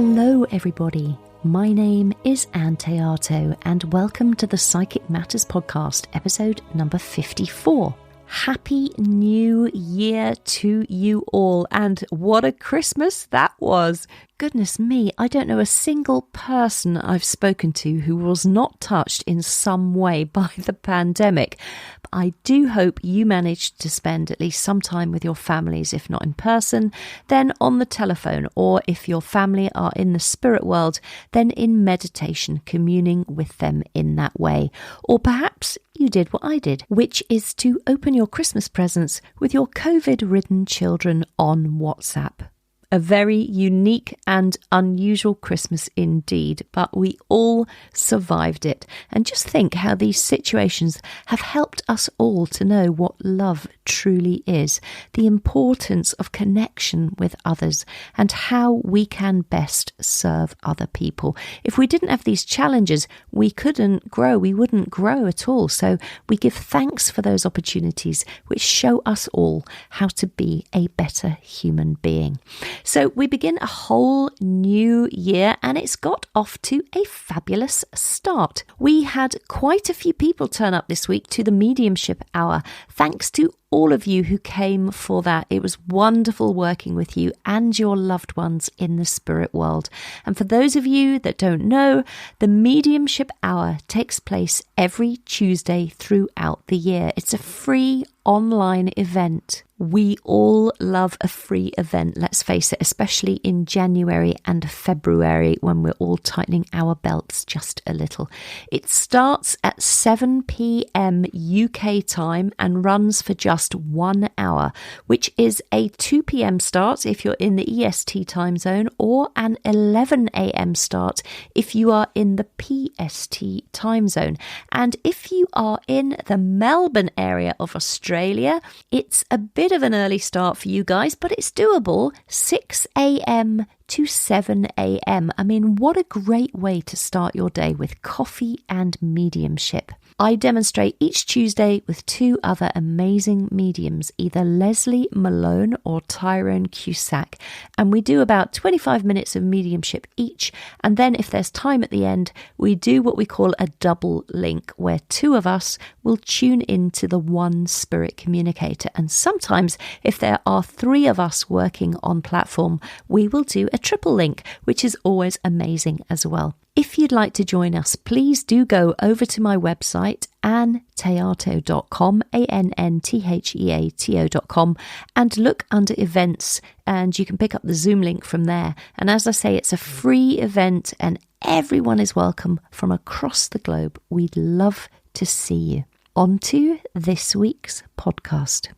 Hello everybody, my name is Anne Teato and welcome to the Psychic Matters podcast, episode number 54. Happy New Year to you all, and what a Christmas that was. Goodness me, I don't know a single person I've spoken to who was not touched in some way by the pandemic. But I do hope you managed to spend at least some time with your families, if not in person, then on the telephone, or if your family are in the spirit world, then in meditation, communing with them in that way. Or perhaps you did what I did, which is to open your Christmas presents with your COVID-ridden children on WhatsApp. A very unique and unusual Christmas indeed, but we all survived it. And just think how these situations have helped us all to know what love truly is, the importance of connection with others, and how we can best serve other people. If we didn't have these challenges, we couldn't grow. We wouldn't grow at all. So we give thanks for those opportunities which show us all how to be a better human being. So we begin a whole new year and it's got off to a fabulous start. We had quite a few people turn up this week to the Mediumship Hour. Thanks to all of you who came for that. It was wonderful working with you and your loved ones in the spirit world. And for those of you that don't know, the Mediumship Hour takes place every Tuesday throughout the year. It's a free online event. We all love a free event, let's face it, especially in January and February when we're all tightening our belts just a little. It starts at 7 p.m. UK time and runs for just 1 hour, which is a 2 p.m. start if you're in the EST time zone, or an 11 a.m. start if you are in the PST time zone. And if you are in the Melbourne area of Australia, it's a bit of an early start for you guys, but it's doable. 6 a.m. to 7 a.m. I mean, what a great way to start your day with coffee and mediumship. I demonstrate each Tuesday with two other amazing mediums, either Leslie Malone or Tyrone Cusack, and we do about 25 minutes of mediumship each, and then if there's time at the end, we do what we call a double link, where two of us will tune into the one spirit communicator, and sometimes if there are three of us working on platform, we will do a triple link, which is always amazing as well. If you'd like to join us, please do go over to my website, anneteato.com, ANNTHEATO.com, and look under events, and you can pick up the Zoom link from there. And as I say, it's a free event and everyone is welcome from across the globe. We'd love to see you. On to this week's podcast.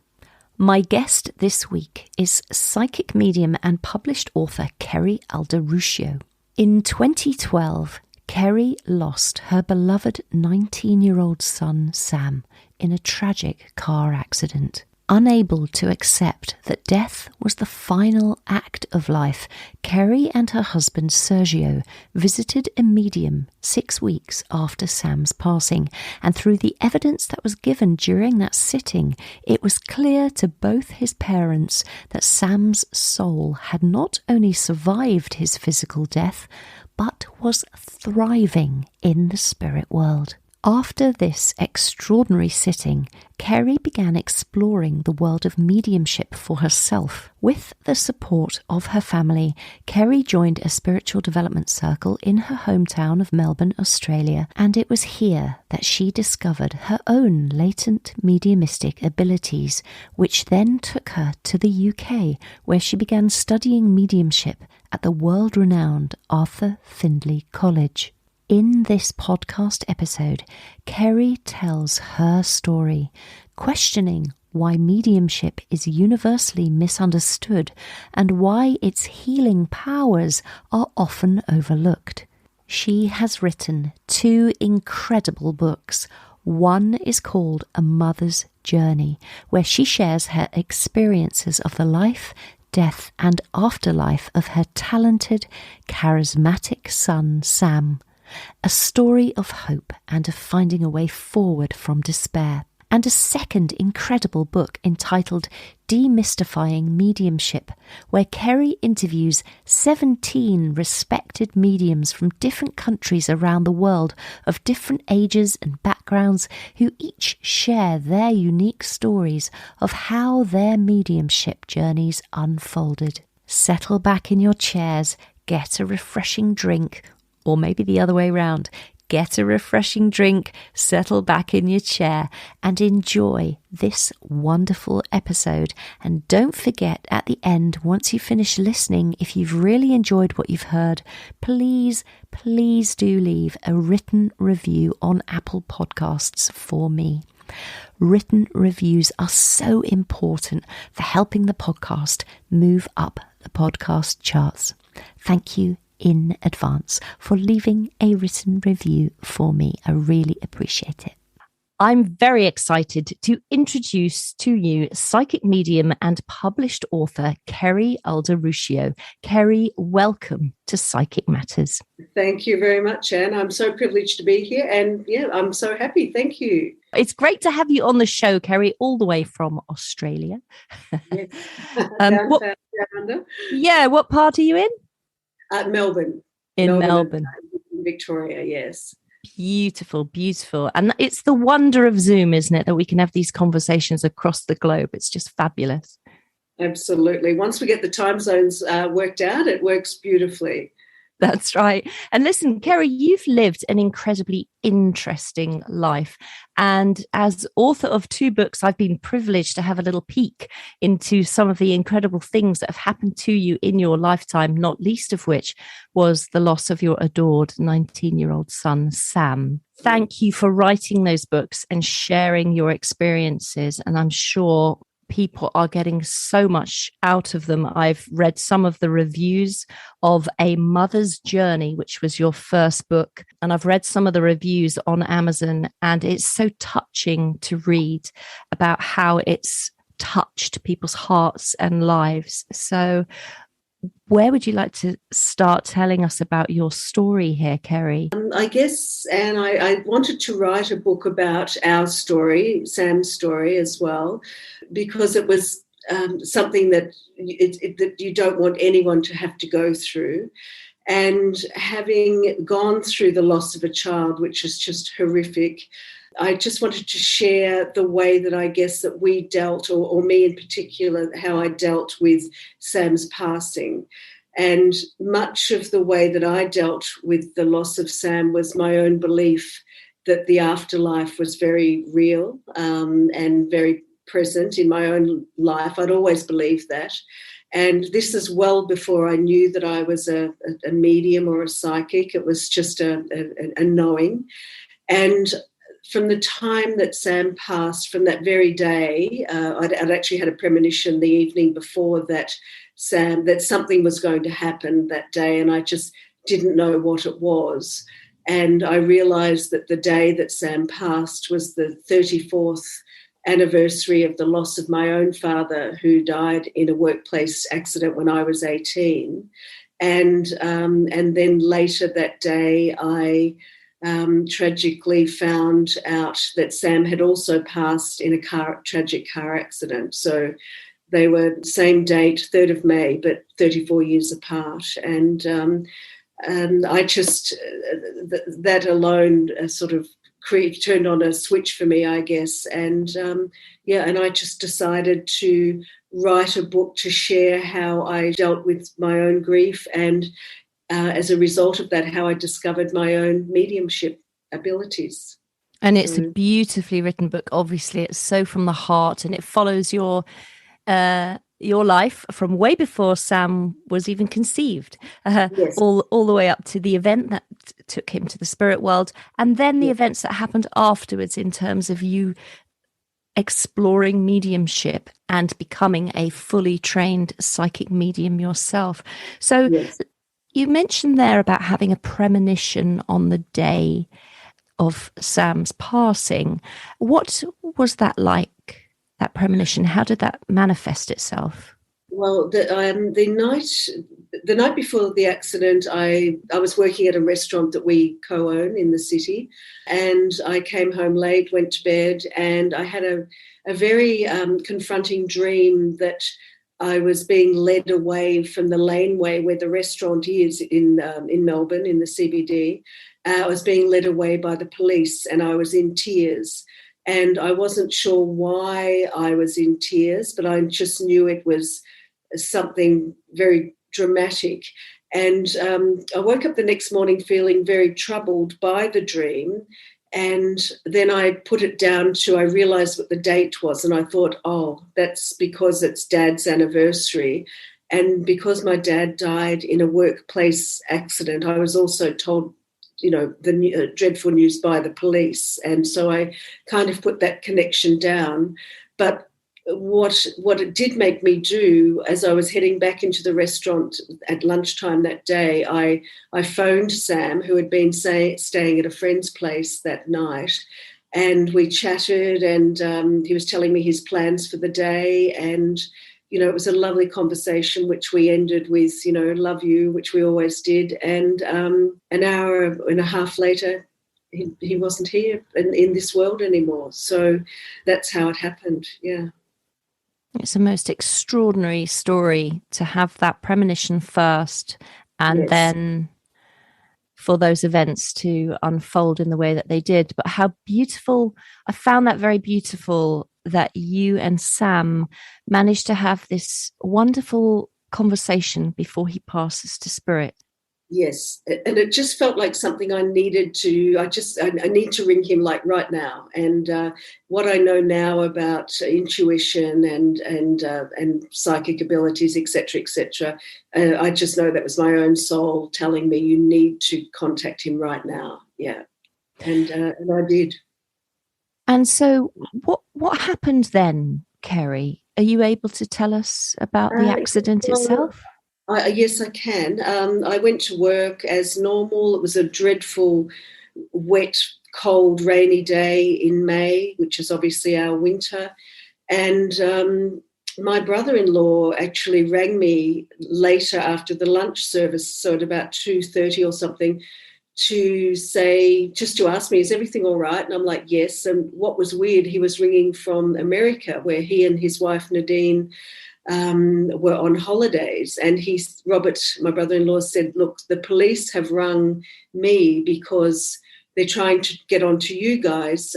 My guest this week is psychic medium and published author Kerry Alderuccio. In 2012, Kerry lost her beloved 19-year-old son, Sam, in a tragic car accident. Unable to accept that death was the final act of life, Kerry and her husband, Sergio, visited a medium 6 weeks after Sam's passing, and through the evidence that was given during that sitting, it was clear to both his parents that Sam's soul had not only survived his physical death, but was thriving in the spirit world. After this extraordinary sitting, Kerry began exploring the world of mediumship for herself. With the support of her family, Kerry joined a spiritual development circle in her hometown of Melbourne, Australia, and it was here that she discovered her own latent mediumistic abilities, which then took her to the UK, where she began studying mediumship at the world-renowned Arthur Findlay College. In this podcast episode, Kerry tells her story, questioning why mediumship is universally misunderstood and why its healing powers are often overlooked. She has written 2 incredible books. One is called A Mother's Journey, where she shares her experiences of the life, death and afterlife of her talented, charismatic son, Sam. A story of hope and of finding a way forward from despair. and a second incredible book entitled Demystifying Mediumship, where Kerry interviews 17 respected mediums from different countries around the world of different ages and backgrounds who each share their unique stories of how their mediumship journeys unfolded. Settle back in your chairs, get a refreshing drink, or maybe the other way round. Get a refreshing drink, settle back in your chair, and enjoy this wonderful episode. And don't forget, at the end, once you finish listening, if you've really enjoyed what you've heard, please do leave a written review on Apple Podcasts for me. Written reviews are so important for helping the podcast move up the podcast charts. Thank you in advance for leaving a written review for me. I really appreciate it. I'm very excited to introduce to you psychic medium and published author Kerry Alderuccio. Kerry, welcome to Psychic Matters. Thank you very much, Anne. I'm so privileged to be here, and I'm so happy. Thank you. It's great to have you on the show, Kerry, all the way from Australia. Yes. Down under. Yeah, what part are you in? Melbourne. In Melbourne. Victoria, yes. Beautiful, beautiful. And it's the wonder of Zoom, isn't it, that we can have these conversations across the globe. It's just fabulous. Absolutely. Once we get the time zones worked out, it works beautifully. That's right. And listen, Kerry, you've lived an incredibly interesting life. And as author of 2 books, I've been privileged to have a little peek into some of the incredible things that have happened to you in your lifetime, not least of which was the loss of your adored 19-year-old son, Sam. Thank you for writing those books and sharing your experiences. And I'm sure people are getting so much out of them. I've read some of the reviews of A Mother's Journey, which was your first book, and I've read some of the reviews on Amazon, and it's so touching to read about how it's touched people's hearts and lives. So where would you like to start telling us about your story here, Kerry? I guess, and I wanted to write a book about our story, Sam's story as well, because it was something that you don't want anyone to have to go through. And having gone through the loss of a child, which is just horrific, I just wanted to share the way that I guess that we dealt, or me in particular, how I dealt with Sam's passing. And much of the way that I dealt with the loss of Sam was my own belief that the afterlife was very real and very present in my own life. I'd always believed that. And this is well before I knew that I was a medium or a psychic. It was just a knowing. And from the time that Sam passed, from that very day, I'd actually had a premonition the evening before that something was going to happen that day, and I just didn't know what it was. And I realised that the day that Sam passed was the 34th anniversary of the loss of my own father, who died in a workplace accident when I was 18. And then later that day, I tragically found out that Sam had also passed in a tragic car accident. So they were same date, 3rd of May, but 34 years apart. And I just, that alone sort of turned on a switch for me, I guess. And and I just decided to write a book to share how I dealt with my own grief, and as a result of that, how I discovered my own mediumship abilities. And it's a beautifully written book. Obviously, it's so from the heart, and it follows your life from way before Sam was even conceived, Yes. all the way up to the event that took him to the spirit world, and then the events that happened afterwards in terms of you exploring mediumship and becoming a fully trained psychic medium yourself. So you mentioned there about having a premonition on the day of Sam's passing. What was that like, that premonition? How did that manifest itself? Well, the night before the accident, I was working at a restaurant that we co-own in the city, and I came home late, went to bed, and I had a very confronting dream that I was being led away from the laneway where the restaurant is in Melbourne, in the CBD. I was being led away by the police, and I was in tears. And I wasn't sure why I was in tears, but I just knew it was something very dramatic. And I woke up the next morning feeling very troubled by the dream. And then I put it down to, I realised what the date was. And I thought, oh, that's because it's Dad's anniversary. And because my dad died in a workplace accident, I was also told, the dreadful news by the police. And so I kind of put that connection down. But what it did make me do, as I was heading back into the restaurant at lunchtime that day, I phoned Sam, who had been staying at a friend's place that night, and we chatted, and he was telling me his plans for the day, and it was a lovely conversation, which we ended with, love you, which we always did. And an hour and a half later, he wasn't here in this world anymore. So that's how it happened, yeah. It's a most extraordinary story to have that premonition first, and then for those events to unfold in the way that they did. But how beautiful, I found that very beautiful, that you and Sam managed to have this wonderful conversation before he passes to spirit. Yes, and it just felt like something I needed to, I need to ring him like right now. And what I know now about intuition and psychic abilities, etc., I just know that was my own soul telling me you need to contact him right now. Yeah, and I did. And so what happened then, Kerry? Are you able to tell us about the accident itself? Yes, I can. I went to work as normal. It was a dreadful, wet, cold, rainy day in May, which is obviously our winter. And my brother-in-law actually rang me later after the lunch service, so at about 2:30 or something, to say, just to ask me, is everything all right? And I'm like, yes. And what was weird, he was ringing from America, where he and his wife Nadine were on holidays, and Robert, my brother-in-law, said, look, the police have rung me because they're trying to get onto you guys.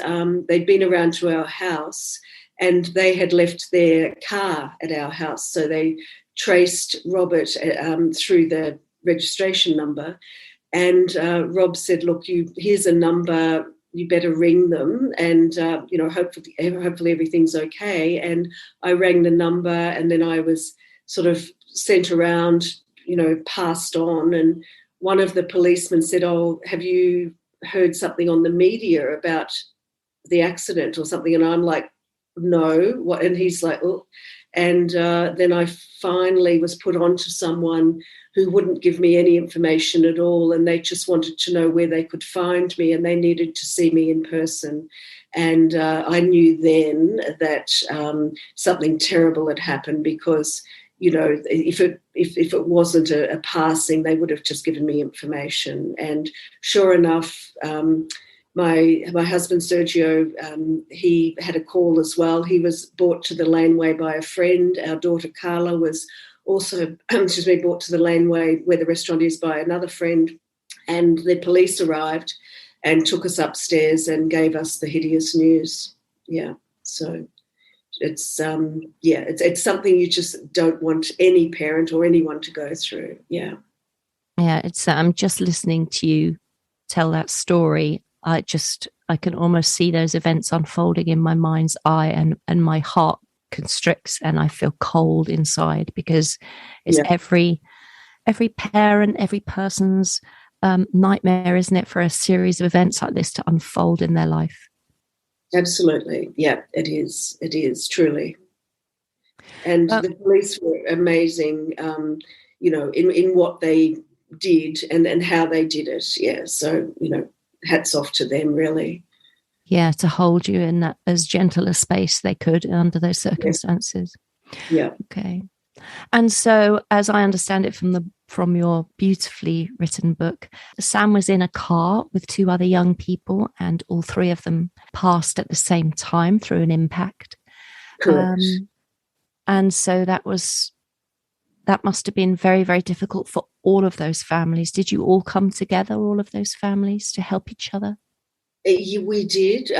They'd been around to our house and they had left their car at our house, so they traced Robert through the registration number. And Rob said, look, here's a number, you better ring them, and hopefully everything's okay. And I rang the number, and then I was sort of sent around, passed on. And one of the policemen said, oh, have you heard something on the media about the accident or something? And I'm like, no. What? And he's like, oh. And then I finally was put on to someone who wouldn't give me any information at all, and they just wanted to know where they could find me, and they needed to see me in person. And I knew then that something terrible had happened, because, if it wasn't a passing, they would have just given me information. And sure enough, my husband Sergio, he had a call as well. He was brought to the laneway by a friend. Our daughter Carla was also, brought to the laneway where the restaurant is by another friend. And the police arrived and took us upstairs and gave us the hideous news. Yeah, so it's it's something you just don't want any parent or anyone to go through. Yeah. Yeah, I'm just listening to you tell that story. I can almost see those events unfolding in my mind's eye, and my heart constricts and I feel cold inside, because it's every parent, every person's nightmare, isn't it, for a series of events like this to unfold in their life? Absolutely. Yeah, it is. It is, truly. And the police were amazing, in what they did and how they did it. Yeah, so, hats off to them, really. Yeah, to hold you in that as gentle a space they could under those circumstances. Yeah. Okay. And so, as I understand it from your beautifully written book, Sam was in a car with two other young people, and all three of them passed at the same time through an impact. Correct. And so that must have been very, very difficult for all of those families. Did you all come together, all of those families, to help each other? We did.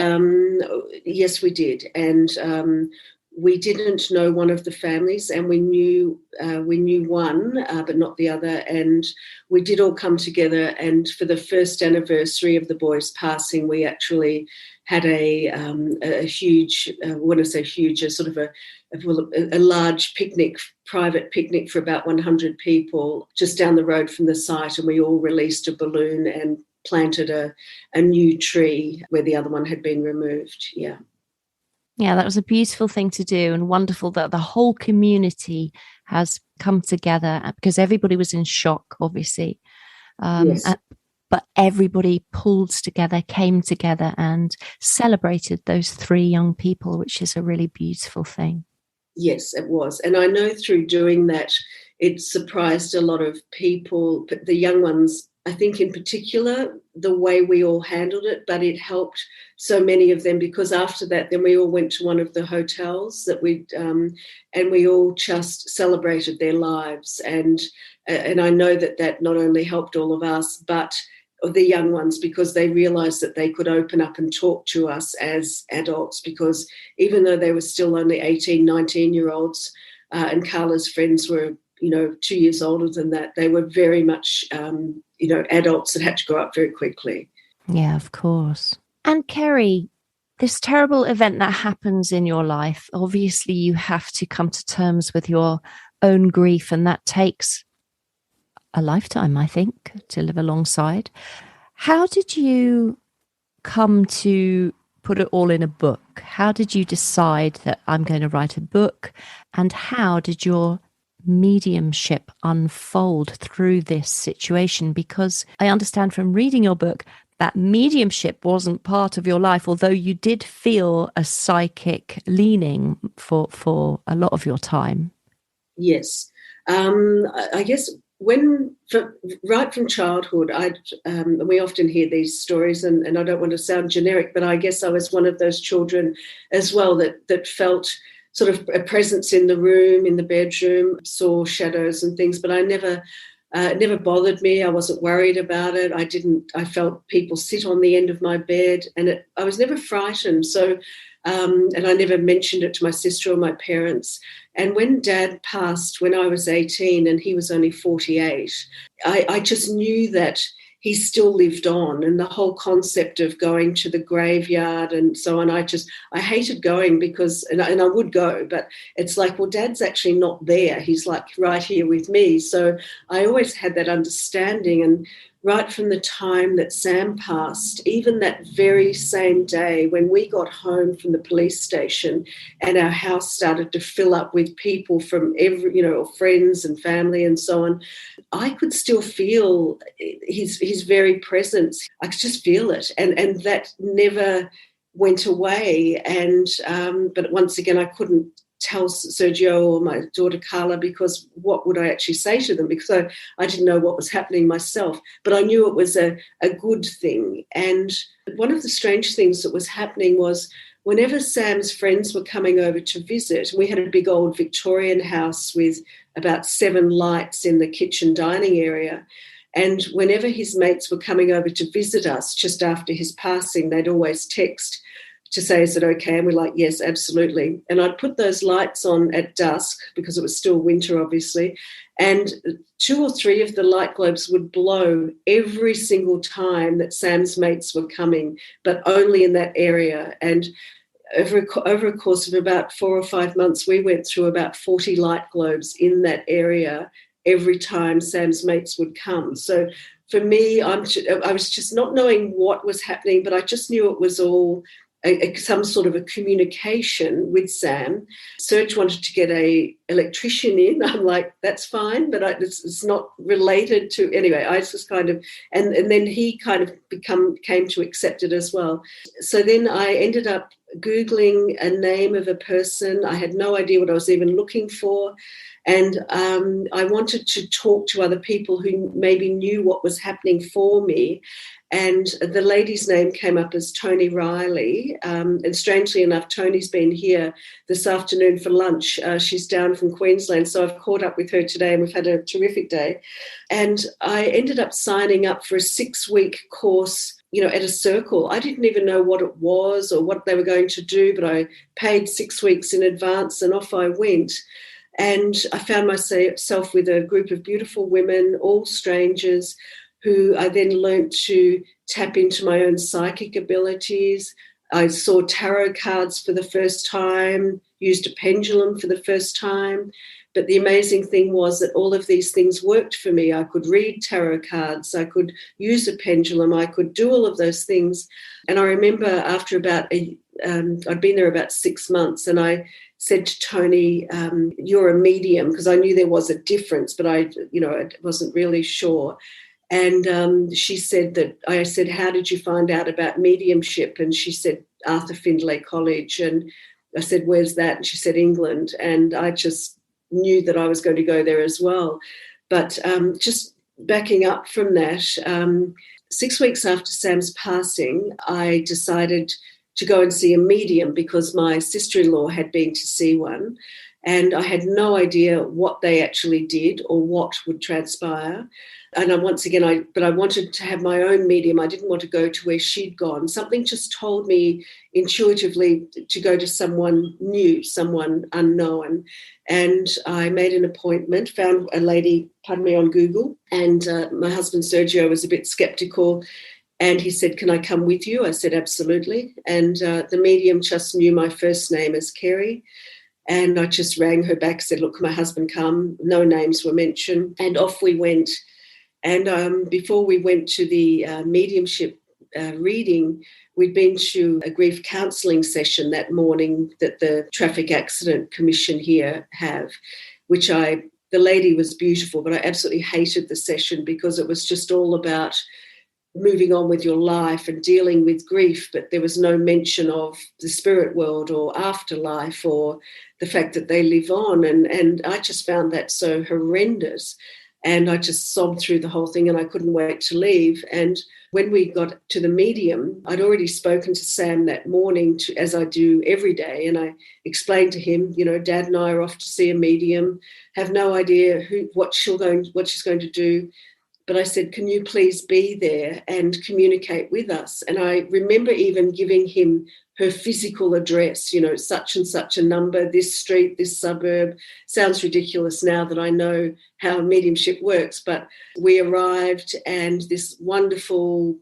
Yes, we did. And we didn't know one of the families, and we knew one, but not the other. And we did all come together. And for the first anniversary of the boys' passing, we actually had a huge, when I say huge, a sort of a large picnic, private picnic for about 100 people just down the road from the site, and we all released a balloon and planted a new tree where the other one had been removed. Yeah, that was a beautiful thing to do, and wonderful that the whole community has come together, because everybody was in shock, obviously. Yes. But everybody pulled together, came together and celebrated those three young people, which is a really beautiful thing. Yes, it was. And I know through doing that, it surprised a lot of people, the young ones, I think in particular, the way we all handled it, but it helped so many of them, because after that, then we all went to one of the hotels that and we all just celebrated their lives. And I know that not only helped all of us, but the young ones, because they realised that they could open up and talk to us as adults, because even though they were still only 18, 19-year-olds, and Carla's friends were, 2 years older than that, they were very much, adults that had to grow up very quickly. Yeah, of course. And Kerry, this terrible event that happens in your life, obviously you have to come to terms with your own grief, and that takes a lifetime, I think, to live alongside. How did you come to put it all in a book? How did you decide that I'm going to write a book? And how did your mediumship unfold through this situation? Because I understand from reading your book that mediumship wasn't part of your life, although you did feel a psychic leaning for a lot of your time. Yes. I guess right from childhood, we often hear these stories, and I don't want to sound generic, but I guess I was one of those children as well that felt sort of a presence in the room, in the bedroom, saw shadows and things, but it never bothered me. I wasn't worried about it. I felt people sit on the end of my bed, and I was never frightened. So, and I never mentioned it to my sister or my parents. And when Dad passed when I was 18 and he was only 48, I just knew that he still lived on, and the whole concept of going to the graveyard and so on, I hated going because, and I would go, but it's like, well, Dad's actually not there. He's like right here with me. So I always had that understanding. And right from the time that Sam passed, even that very same day when we got home from the police station and our house started to fill up with people from friends and family and so on, I could still feel his very presence. I could just feel it. And that never went away. And but once again, I couldn't tell Sergio or my daughter Carla, because what would I actually say to them? Because I didn't know what was happening myself, but I knew it was a good thing. And one of the strange things that was happening was whenever Sam's friends were coming over to visit, we had a big old Victorian house with about 7 lights in the kitchen dining area. And whenever his mates were coming over to visit us just after his passing, they'd always text to say, is it okay? And we're like, yes, absolutely. And I'd put those lights on at dusk because it was still winter, obviously. And 2 or 3 of the light globes would blow every single time that Sam's mates were coming, but only in that area. And over a course of about 4 or 5 months, we went through about 40 light globes in that area every time Sam's mates would come. So for me, I was just not knowing what was happening, but I just knew it was all some sort of a communication with Sam. Serge wanted to get a electrician in. I'm like, that's fine, but it's not related to, anyway, I just kind of, and then he kind of came to accept it as well. So then I ended up Googling a name of a person. I had no idea what I was even looking for. And I wanted to talk to other people who maybe knew what was happening for me. And the lady's name came up as Tony Riley. And strangely enough, Tony's been here this afternoon for lunch. She's down from Queensland. So I've caught up with her today and we've had a terrific day. And I ended up signing up for a 6-week course, at a circle. I didn't even know what it was or what they were going to do, but I paid 6 weeks in advance and off I went. And I found myself with a group of beautiful women, all strangers, who I then learnt to tap into my own psychic abilities. I saw tarot cards for the first time, used a pendulum for the first time. But the amazing thing was that all of these things worked for me. I could read tarot cards, I could use a pendulum, I could do all of those things. And I remember after about I'd been there about 6 months, and I said to Tony, you're a medium, because I knew there was a difference, but I wasn't really sure. And she said that, I said, how did you find out about mediumship? And she said, Arthur Findlay College. And I said, where's that? And she said, England. And I just knew that I was going to go there as well. But just backing up from that, 6 weeks after Sam's passing, I decided to go and see a medium because my sister-in-law had been to see one. And I had no idea what they actually did or what would transpire. And I wanted to have my own medium. I didn't want to go to where she'd gone. Something just told me intuitively to go to someone new, someone unknown. And I made an appointment, found a lady, on Google. And my husband, Sergio, was a bit skeptical. And he said, can I come with you? I said, absolutely. And the medium just knew my first name as Kerry. And I just rang her back, said, look, my husband come. No names were mentioned. And off we went. And before we went to the mediumship reading, we'd been to a grief counselling session that morning that the Traffic Accident Commission here have, which the lady was beautiful, but I absolutely hated the session because it was just all about moving on with your life and dealing with grief, but there was no mention of the spirit world or afterlife or the fact that they live on. And I just found that so horrendous. And I just sobbed through the whole thing and I couldn't wait to leave. And when we got to the medium, I'd already spoken to Sam that morning, as I do every day. And I explained to him, Dad and I are off to see a medium, have no idea what she's going to do. But I said, can you please be there and communicate with us? And I remember even giving him her physical address, such and such a number, this street, this suburb. Sounds ridiculous now that I know how mediumship works, but we arrived and this wonderful,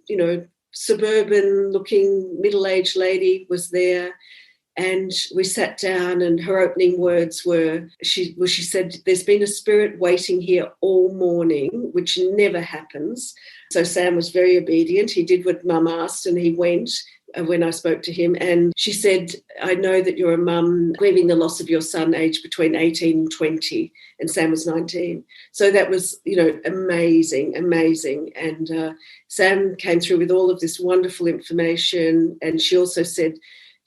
suburban-looking middle-aged lady was there. And we sat down and her opening words were, she said, there's been a spirit waiting here all morning, which never happens. So Sam was very obedient. He did what Mum asked and he went when I spoke to him. And she said, I know that you're a mum grieving the loss of your son aged between 18 and 20. And Sam was 19. So that was, amazing. And Sam came through with all of this wonderful information. And she also said,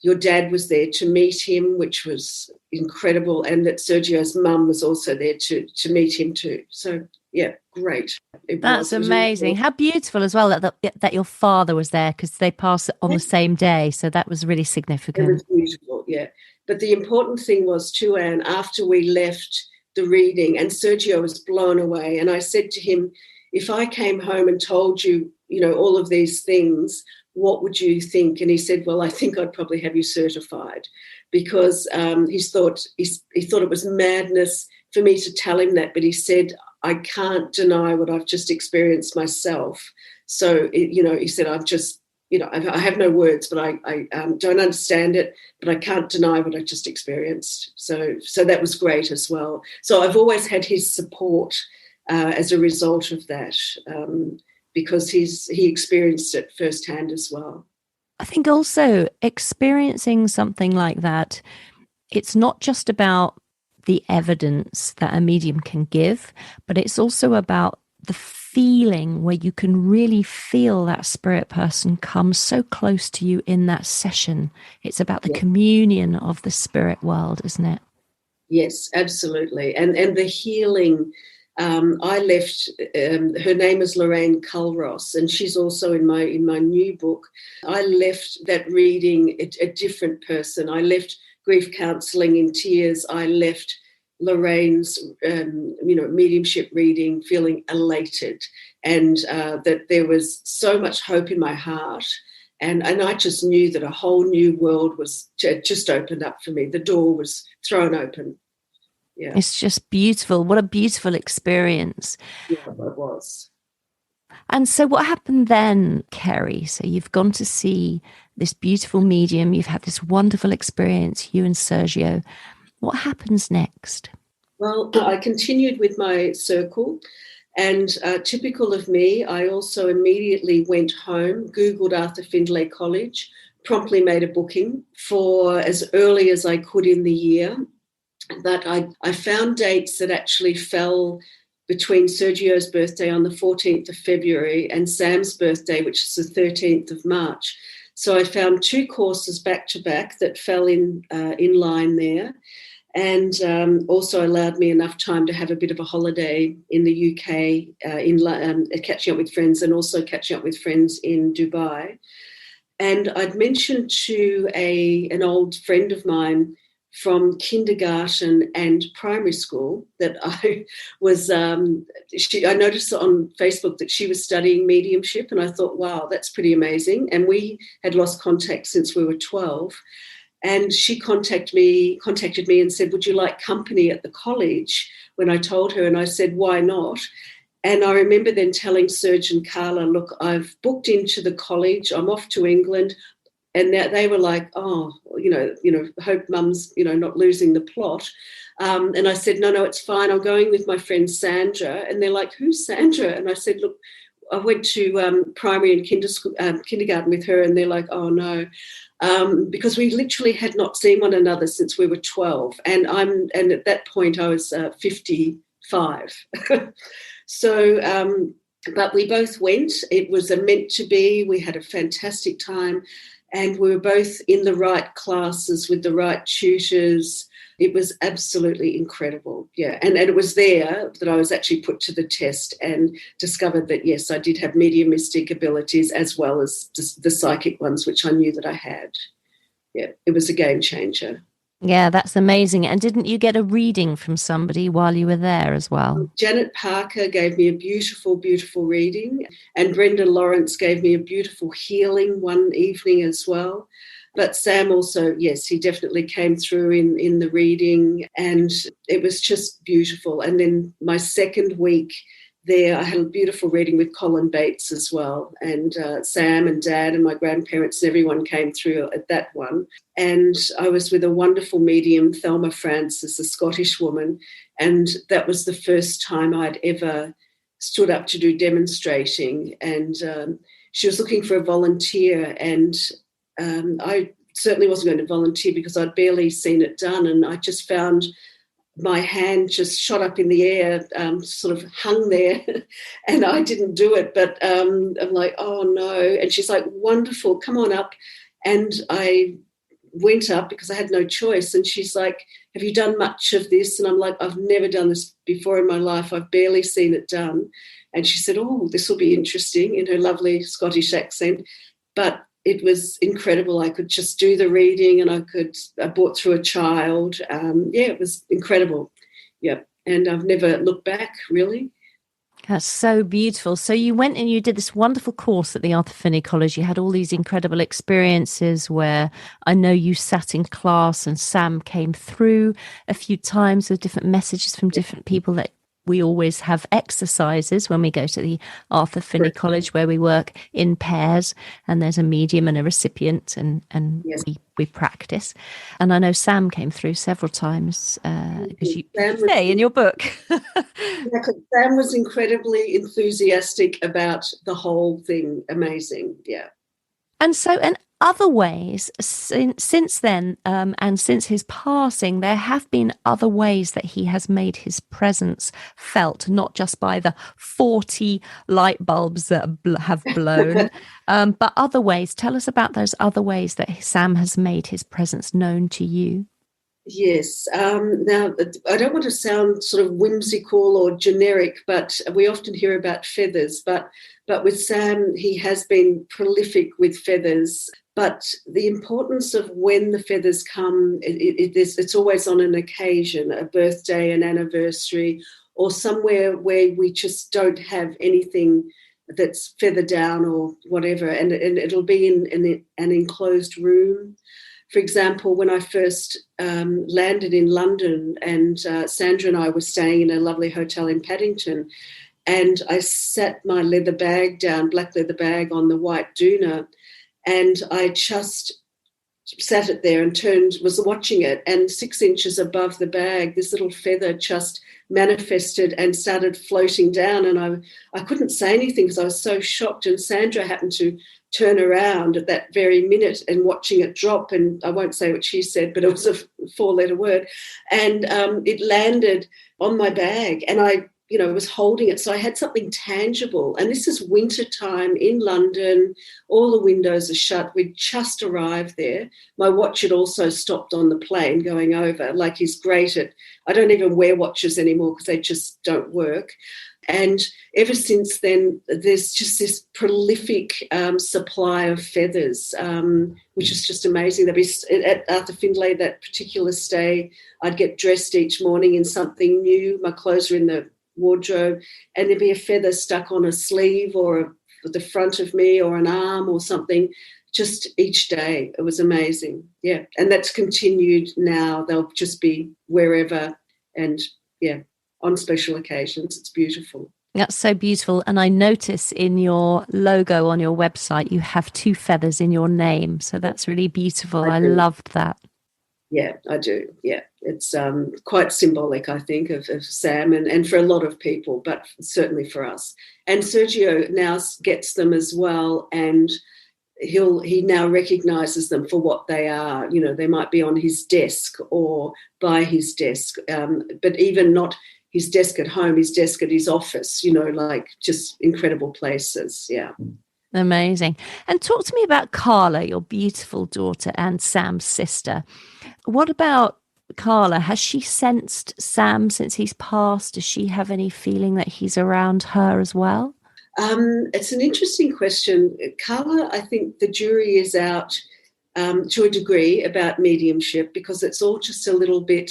your dad was there to meet him, which was incredible, and that Sergio's mum was also there to meet him too. So, yeah, great. That's amazing. How beautiful as well that your father was there, because they passed on the same day. So that was really significant. It was beautiful, yeah. But the important thing was too, Anne, after we left the reading, and Sergio was blown away, and I said to him, if I came home and told you, all of these things, what would you think? And he said, well, I think I'd probably have you certified, because he thought it was madness for me to tell him that. But he said, I can't deny what I've just experienced myself. So, he said, I've just, I have no words, but I don't understand it, but I can't deny what I just experienced. So that was great as well. So I've always had his support as a result of that. Because he experienced it firsthand as well. I think also experiencing something like that, it's not just about the evidence that a medium can give, but it's also about the feeling where you can really feel that spirit person come so close to you in that session. It's about the communion of the spirit world, isn't it? Yes, absolutely. And the healing. I left. Her name is Lorraine Culross, and she's also in my new book. I left that reading a different person. I left grief counselling in tears. I left Lorraine's, mediumship reading feeling elated, and that there was so much hope in my heart. And I just knew that a whole new world was just opened up for me. The door was thrown open. Yeah. It's just beautiful. What a beautiful experience. Yeah, it was. And so what happened then, Kerry? So you've gone to see this beautiful medium. You've had this wonderful experience, you and Sergio. What happens next? Well, I continued with my circle, and typical of me, I also immediately went home, Googled Arthur Findlay College, promptly made a booking for as early as I could in the year. But I found dates that actually fell between Sergio's birthday on the 14th of February and Sam's birthday, which is the 13th of March. So I found 2 courses back to back that fell in line there, and also allowed me enough time to have a bit of a holiday in the UK, catching up with friends, and also catching up with friends in Dubai. And I'd mentioned to an old friend of mine from kindergarten and primary school that I was, I noticed on Facebook that she was studying mediumship, and I thought, wow, that's pretty amazing. And we had lost contact since we were 12. And she contacted me and said, would you like company at the college? When I told her, and I said, why not? And I remember then telling Serge and Carla, look, I've booked into the college. I'm off to England. And they were like, oh, hope mum's, not losing the plot. And I said, no, it's fine. I'm going with my friend Sandra. And they're like, who's Sandra? And I said, look, I went to primary and kindergarten with her. And they're like, oh, no. Because we literally had not seen one another since we were 12. And at that point I was 55. So, but we both went. It was meant to be. We had a fantastic time. And we were both in the right classes with the right tutors. It was absolutely incredible. Yeah. And it was there that I was actually put to the test and discovered that, yes, I did have mediumistic abilities as well as the psychic ones, which I knew that I had. Yeah. It was a game changer. Yeah, that's amazing. And didn't you get a reading from somebody while you were there as well? Janet Parker gave me a beautiful, beautiful reading, and Brenda Lawrence gave me a beautiful healing one evening as well. But Sam also, yes, he definitely came through in the reading, and it was just beautiful. And then my second week there, I had a beautiful reading with Colin Bates as well. And Sam and Dad and my grandparents and everyone came through at that one. And I was with a wonderful medium, Thelma Francis, a Scottish woman. And that was the first time I'd ever stood up to do demonstrating. And she was looking for a volunteer. And I certainly wasn't going to volunteer because I'd barely seen it done. And I just found my hand just shot up in the air, sort of hung there, and I didn't do it. But I'm like, oh, no. And she's like, wonderful, come on up. And I went up because I had no choice. And she's like, have you done much of this? And I'm like, I've never done this before in my life. I've barely seen it done. And she said, oh, this will be interesting, in her lovely Scottish accent. But it was incredible. I could just do the reading, and I brought through a child. It was incredible. Yeah. And I've never looked back, really. That's so beautiful. So you went and you did this wonderful course at the Arthur Findlay College. You had all these incredible experiences where I know you sat in class and Sam came through a few times with different messages from different people. That we always have exercises when we go to the Arthur Findlay College where we work in pairs, and there's a medium and a recipient, and yes, we practice. And I know Sam came through several times because you say in your book. Sam was incredibly enthusiastic about the whole thing. Amazing. Yeah. And so, and other ways, since then, and since his passing, there have been other ways that he has made his presence felt, not just by the 40 light bulbs that have blown, but other ways. Tell us about those other ways that Sam has made his presence known to you. Yes. Now, I don't want to sound sort of whimsical or generic, but we often hear about feathers. But with Sam, he has been prolific with feathers. But the importance of when the feathers come, it's always on an occasion, a birthday, an anniversary, or somewhere where we just don't have anything that's feather down or whatever. And it'll be in an enclosed room. For example, when I first landed in London, and Sandra and I were staying in a lovely hotel in Paddington, and I sat my leather bag down, black leather bag, on the white doona, and I just sat it there and was watching it, and 6 inches above the bag, this little feather just manifested and started floating down, and I couldn't say anything because I was so shocked, and Sandra happened to turn around at that very minute and watching it drop, and I won't say what she said, but it was a 4-letter word, and it landed on my bag, and I was holding it, so I had something tangible. And this is winter time in London, all the windows are shut, we'd just arrived there. My watch had also stopped on the plane going over, like he's great at, I don't even wear watches anymore because they just don't work. And ever since then, there's just this prolific supply of feathers, which is just amazing. There'd be at Arthur Findlay, that particular stay, I'd get dressed each morning in something new. My clothes were in the wardrobe, and there'd be a feather stuck on a sleeve or the front of me or an arm or something, just each day. It was amazing. Yeah. And that's continued now. They'll just be wherever, and yeah, on special occasions. It's beautiful. That's so beautiful. And I notice in your logo on your website, you have 2 feathers in your name. So that's really beautiful. I loved that. Yeah, I do. Yeah, it's quite symbolic, I think, of Sam and for a lot of people, but certainly for us. And Sergio now gets them as well, and he now recognises them for what they are. They might be on his desk or by his desk, but even not his desk at home, his desk at his office, like just incredible places. Yeah. Amazing. And talk to me about Carla, your beautiful daughter and Sam's sister. What about Carla? Has she sensed Sam since he's passed? Does she have any feeling that he's around her as well? It's an interesting question. Carla, I think the jury is out to a degree about mediumship, because it's all just a little bit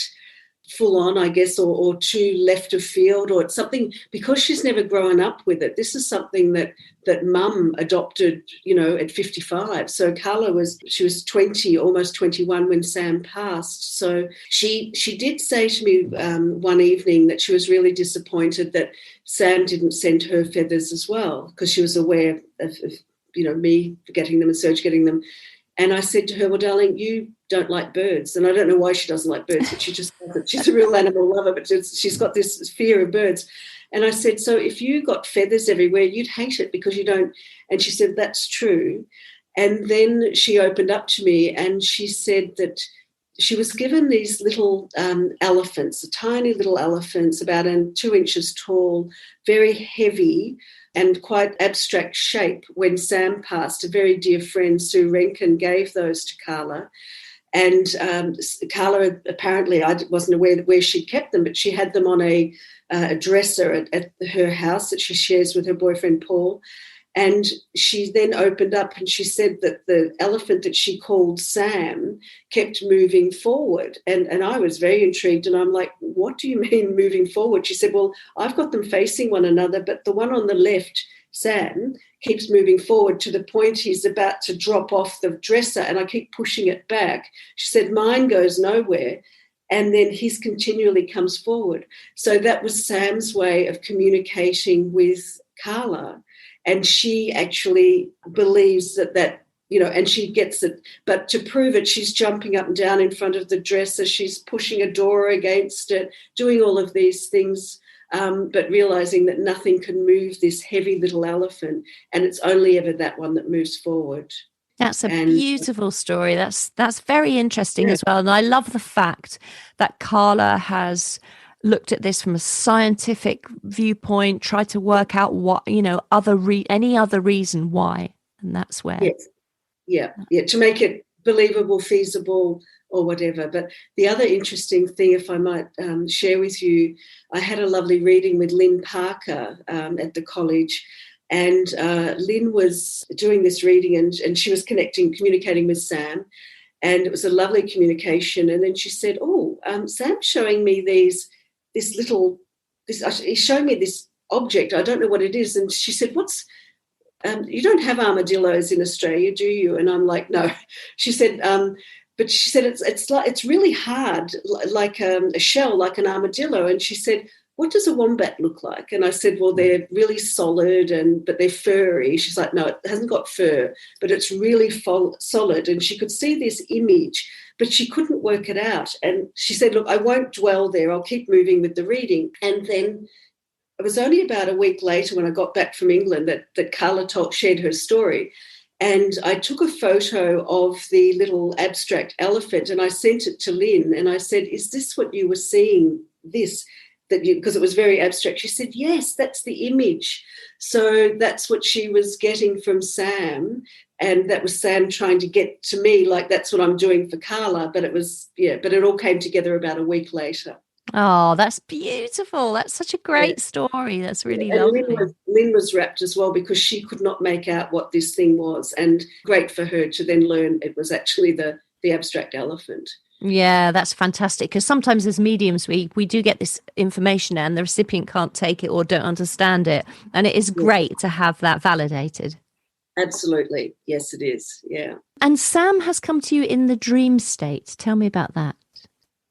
full on, I guess, or too left of field, or it's something, because she's never grown up with it. This is something that mum adopted, at 55. So Carla was 20, almost 21 when Sam passed. So she did say to me one evening that she was really disappointed that Sam didn't send her feathers as well, because she was aware of me getting them and Serge getting them. And I said to her, well, darling, you don't like birds. And I don't know why she doesn't like birds, but she just doesn't. She's a real animal lover, but she's got this fear of birds. And I said, so if you got feathers everywhere, you'd hate it because you don't. And she said, that's true. And then she opened up to me and she said that she was given these little elephants, tiny little elephants, about 2 inches tall, very heavy, and quite abstract shape. When Sam passed, a very dear friend, Sue Renkin, gave those to Carla. And Carla, apparently, I wasn't aware where she kept them, but she had them on a dresser at her house that she shares with her boyfriend, Paul. And she then opened up and she said that the elephant that she called Sam kept moving forward. And I was very intrigued, and I'm like, what do you mean moving forward? She said, well, I've got them facing one another, but the one on the left, Sam, keeps moving forward to the point he's about to drop off the dresser, and I keep pushing it back. She said, mine goes nowhere, and then his continually comes forward. So that was Sam's way of communicating with Carla. And she actually believes that, and she gets it. But to prove it, she's jumping up and down in front of the dresser. She's pushing a door against it, doing all of these things, but realising that nothing can move this heavy little elephant. And it's only ever that one that moves forward. That's a And beautiful story. That's very interesting yeah, as well. And I love the fact that Carla has looked at this from a scientific viewpoint, tried to work out what, any other reason why. And that's where. yes, yeah, to make it believable, feasible, or whatever. But the other interesting thing, if I might share with you, I had a lovely reading with Lynn Parker at the college. And Lynn was doing this reading, and she was communicating with Sam. And it was a lovely communication. And then she said, Sam's showing me he's showing me this object. I don't know what it is. And she said, you don't have armadillos in Australia, do you? And I'm like, no. She said, but she said, it's really hard, like a shell, like an armadillo. And she said, what does a wombat look like? And I said, well, they're really solid, but they're furry. She's like, no, it hasn't got fur, but it's really solid. And she could see this image, but she couldn't work it out. And she said, look, I won't dwell there. I'll keep moving with the reading. And then it was only about a week later when I got back from England that Carla shared her story. And I took a photo of the little abstract elephant and I sent it to Lynn and I said, is this what you were seeing, because it was very abstract? She said, yes, that's the image. So that's what she was getting from Sam. And that was Sam trying to get to me, like that's what I'm doing for Carla. But it all came together about a week later. Oh, that's beautiful. That's such a great story. That's really lovely. Lynn was rapt as well because she could not make out what this thing was. And great for her to then learn it was actually the abstract elephant. Yeah, that's fantastic. Because sometimes as mediums, we do get this information and the recipient can't take it or don't understand it. And it is great to have that validated. Absolutely. Yes, it is. Yeah. And Sam has come to you in the dream state. Tell me about that.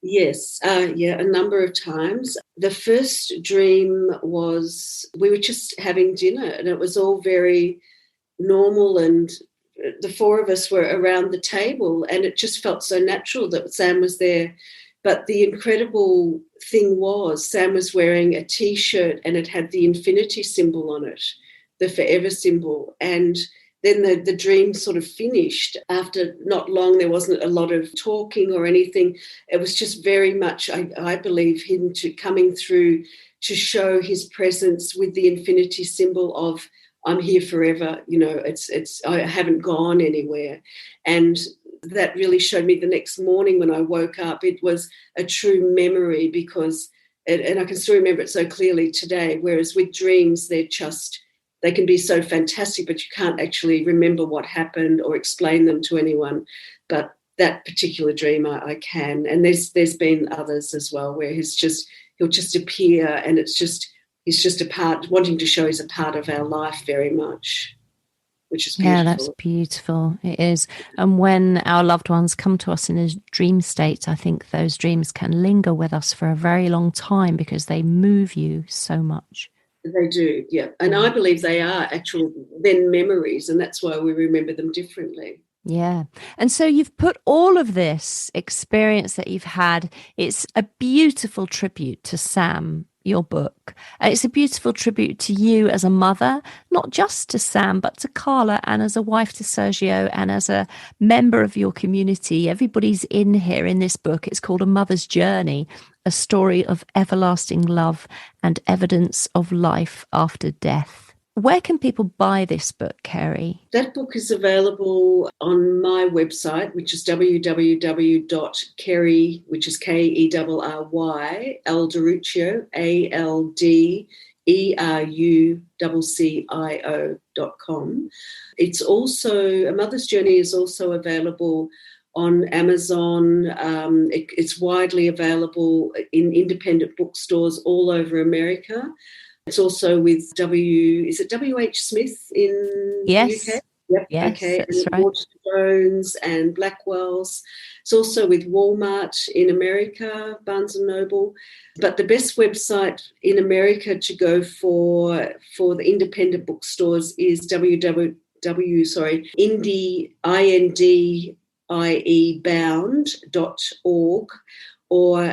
Yes, a number of times. The first dream was we were just having dinner and it was all very normal and the four of us were around the table and it just felt so natural that Sam was there. But the incredible thing was Sam was wearing a T-shirt and it had the infinity symbol on it, the forever symbol. And then the dream sort of finished. After not long, there wasn't a lot of talking or anything. It was just very much, I believe, him coming through to show his presence with the infinity symbol of I'm here forever. I haven't gone anywhere. And that really showed me the next morning when I woke up. It was a true memory because, and I can still remember it so clearly today, whereas with dreams, they can be so fantastic, but you can't actually remember what happened or explain them to anyone. But that particular dream I can. And there's been others as well where he'll just appear and he's just a part, wanting to show he's a part of our life very much, which is beautiful. Yeah, that's beautiful. It is. And when our loved ones come to us in a dream state, I think those dreams can linger with us for a very long time because they move you so much. They do, yeah. And I believe they are actual then memories, and that's why we remember them differently. Yeah. And so you've put all of this experience that you've had, it's a beautiful tribute to Sam, your book. It's a beautiful tribute to you as a mother, not just to Sam, but to Carla and as a wife to Sergio and as a member of your community. Everybody's in here in this book. It's called A Mother's Journey, a story of everlasting love and evidence of life after death. Where can people buy this book, Kerry? That book is available on my website, which is www.kerry, which is Kerry, Alderuccio, ALDERUCCIO.com. It's also, A Mother's Journey is also available on Amazon. It's widely available in independent bookstores all over America. It's also with W.H. Smith in the UK? Yep. Yes, okay. That's and right. Waterstones and Blackwell's. It's also with Walmart in America, Barnes and Noble. But the best website in America to go for the independent bookstores is indiebound.org. Or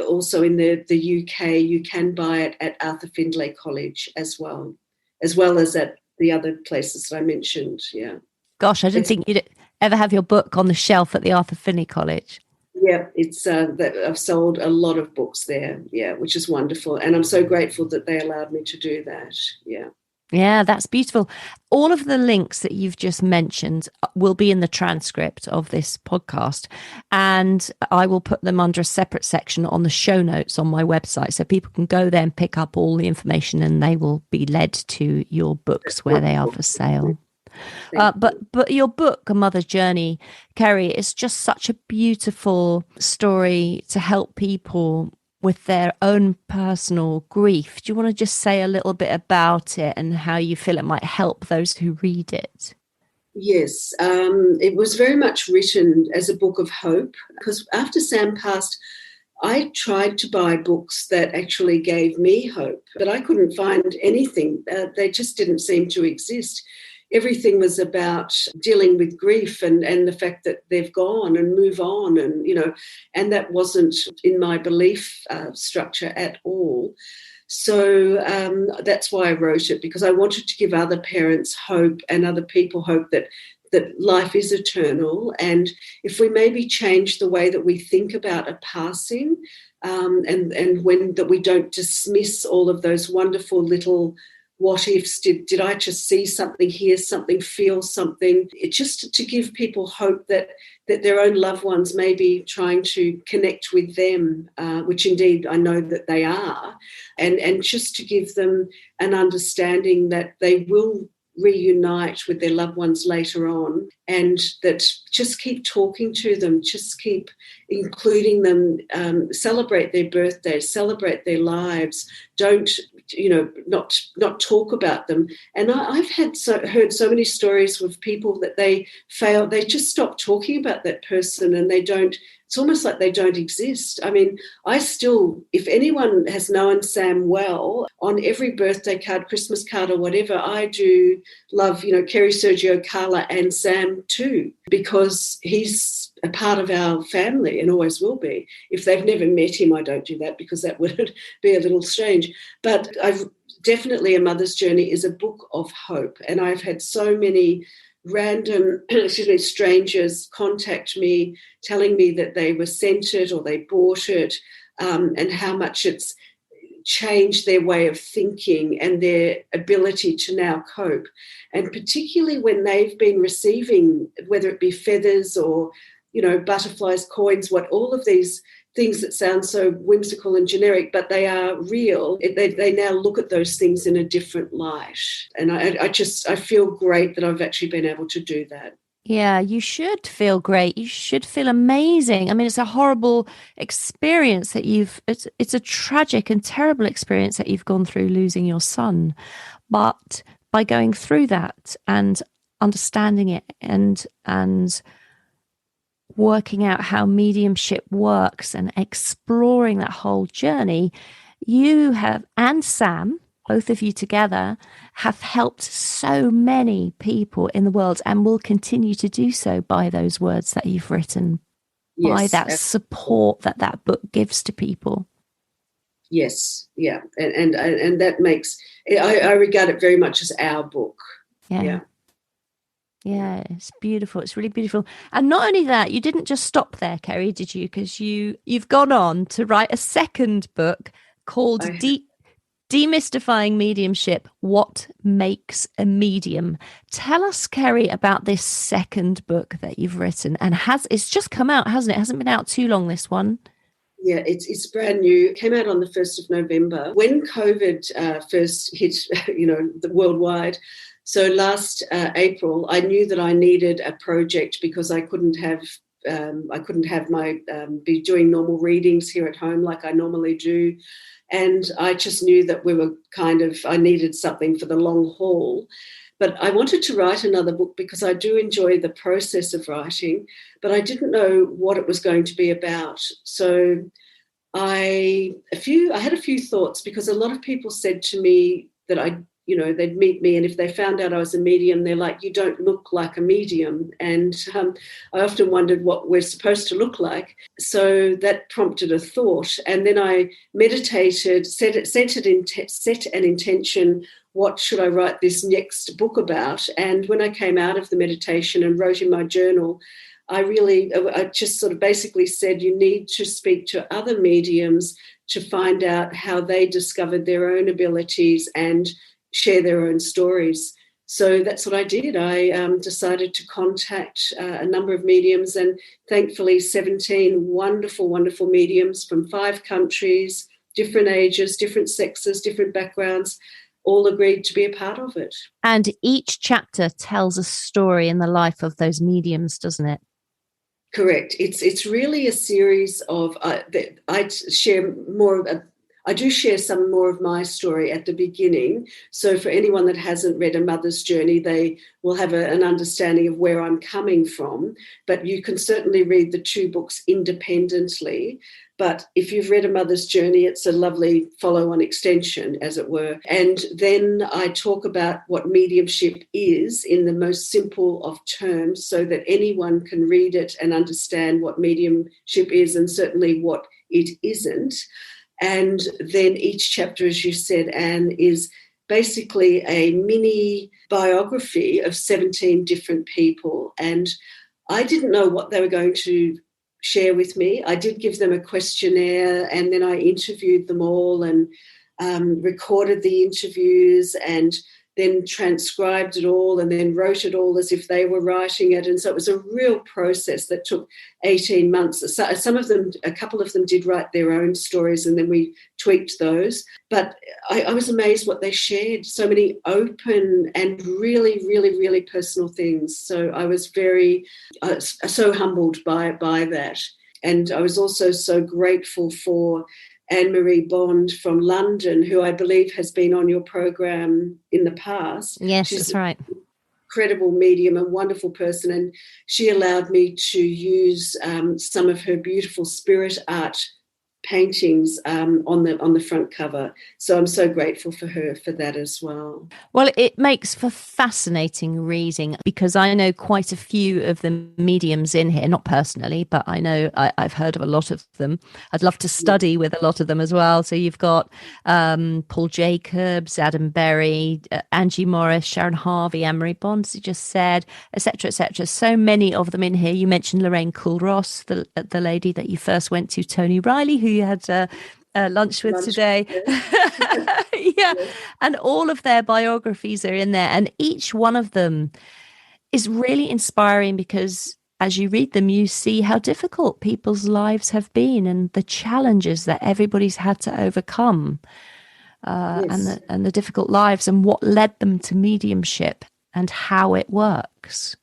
also in the UK, you can buy it at Arthur Findlay College as well as at the other places that I mentioned. Yeah. Gosh, I didn't think you'd ever have your book on the shelf at the Arthur Findlay College. Yeah, it's that I've sold a lot of books there, yeah, which is wonderful. And I'm so grateful that they allowed me to do that, yeah. Yeah, that's beautiful. All of the links that you've just mentioned will be in the transcript of this podcast, and I will put them under a separate section on the show notes on my website, so people can go there and pick up all the information, and they will be led to your books where they are for sale. But your book, A Mother's Journey, Kerry, is just such a beautiful story to help people with their own personal grief. Do you want to just say a little bit about it and how you feel it might help those who read it? Yes, it was very much written as a book of hope, because after Sam passed, I tried to buy books that actually gave me hope, but I couldn't find anything. They just didn't seem to exist. Everything was about dealing with grief and the fact that they've gone and move on, and, you know, and that wasn't in my belief structure at all. So that's why I wrote it, because I wanted to give other parents hope and other people hope that life is eternal. And if we maybe change the way that we think about a passing, and when that we don't dismiss all of those wonderful little what ifs, did I just see something, hear something, feel something? It just to give people hope that their own loved ones may be trying to connect with them, which indeed I know that they are, and just to give them an understanding that they will reunite with their loved ones later on, and that just keep talking to them, just keep including them, celebrate their birthdays, celebrate their lives, don't, not talk about them. And I've heard so many stories with people that they just stop talking about that person, and it's almost like they don't exist. I mean, I still, if anyone has known Sam well, on every birthday card, Christmas card or whatever, I do love, Kerry, Sergio, Carla and Sam too, because he's a part of our family and always will be. If they've never met him, I don't do that because that would be a little strange. But definitely A Mother's Journey is a book of hope. And I've had so many random strangers contact me telling me that they were sent it or they bought it, and how much it's changed their way of thinking and their ability to now cope. And particularly when they've been receiving, whether it be feathers or butterflies, coins, all of these things that sound so whimsical and generic, but they are real. They now look at those things in a different light. And I feel great that I've actually been able to do that. Yeah, you should feel great. You should feel amazing. I mean, it's a horrible experience that it's a tragic and terrible experience that you've gone through losing your son. But by going through that and understanding it and working out how mediumship works and exploring that whole journey, you have, and Sam, both of you together, have helped so many people in the world and will continue to do so by those words that you've written, by that support that book gives to people. Yes, yeah. And that makes, I regard it very much as our book. Yeah. Yeah, it's beautiful. It's really beautiful. And not only that, you didn't just stop there, Kerry, did you? Because you've gone on to write a second book called Demystifying Mediumship, What Makes a Medium. Tell us, Kerry, about this second book that you've written. And it's just come out, hasn't it? It hasn't been out too long, this one. Yeah, it's brand new. It came out on the 1st of November. When COVID first hit, the worldwide, so last April, I knew that I needed a project because I couldn't have my be doing normal readings here at home like I normally do, and I just knew that I needed something for the long haul. But I wanted to write another book because I do enjoy the process of writing, but I didn't know what it was going to be about. So I had a few thoughts, because a lot of people said to me that they'd meet me, and if they found out I was a medium, they're like, you don't look like a medium. And I often wondered what we're supposed to look like. So that prompted a thought. And then I meditated, set an intention, what should I write this next book about? And when I came out of the meditation and wrote in my journal, I just sort of basically said, you need to speak to other mediums to find out how they discovered their own abilities and share their own stories. So that's what I did. I decided to contact a number of mediums, and thankfully 17 wonderful, wonderful mediums from 5 countries, different ages, different sexes, different backgrounds, all agreed to be a part of it. And each chapter tells a story in the life of those mediums, doesn't it? Correct. It's really a series of, I do share some more of my story at the beginning. So for anyone that hasn't read A Mother's Journey, they will have an understanding of where I'm coming from. But you can certainly read the 2 books independently. But if you've read A Mother's Journey, it's a lovely follow-on extension, as it were. And then I talk about what mediumship is in the most simple of terms so that anyone can read it and understand what mediumship is and certainly what it isn't. And then each chapter, as you said, Anne, is basically a mini biography of 17 different people. And I didn't know what they were going to share with me. I did give them a questionnaire, and then I interviewed them all and recorded the interviews and then transcribed it all and then wrote it all as if they were writing it. And so it was a real process that took 18 months. Some of them, a couple of them did write their own stories, and then we tweaked those. But I was amazed what they shared, so many open and really, really, really personal things. So I was so humbled by that. And I was also so grateful for Anne-Marie Bond from London, who I believe has been on your program in the past. Yes, She's that's right. an incredible medium, a wonderful person, and she allowed me to use some of her beautiful spirit art paintings on the front cover. So I'm so grateful for her for that as well. Well, it makes for fascinating reading, because I know quite a few of the mediums in here, not personally, but I know I've heard of a lot of them. I'd love to study with a lot of them as well. So you've got Paul Jacobs, Adam Berry, Angie Morris, Sharon Harvey, Anne-Marie Bond, as you just said, etc., etc. So many of them in here. You mentioned Lorraine Coolross, the lady that you first went to, Tony Riley, who you had lunch with today. Yeah. Yes. And all of their biographies are in there, and each one of them is really inspiring, because as you read them, you see how difficult people's lives have been and the challenges that everybody's had to overcome, yes. and the difficult lives, and what led them to mediumship and how it works.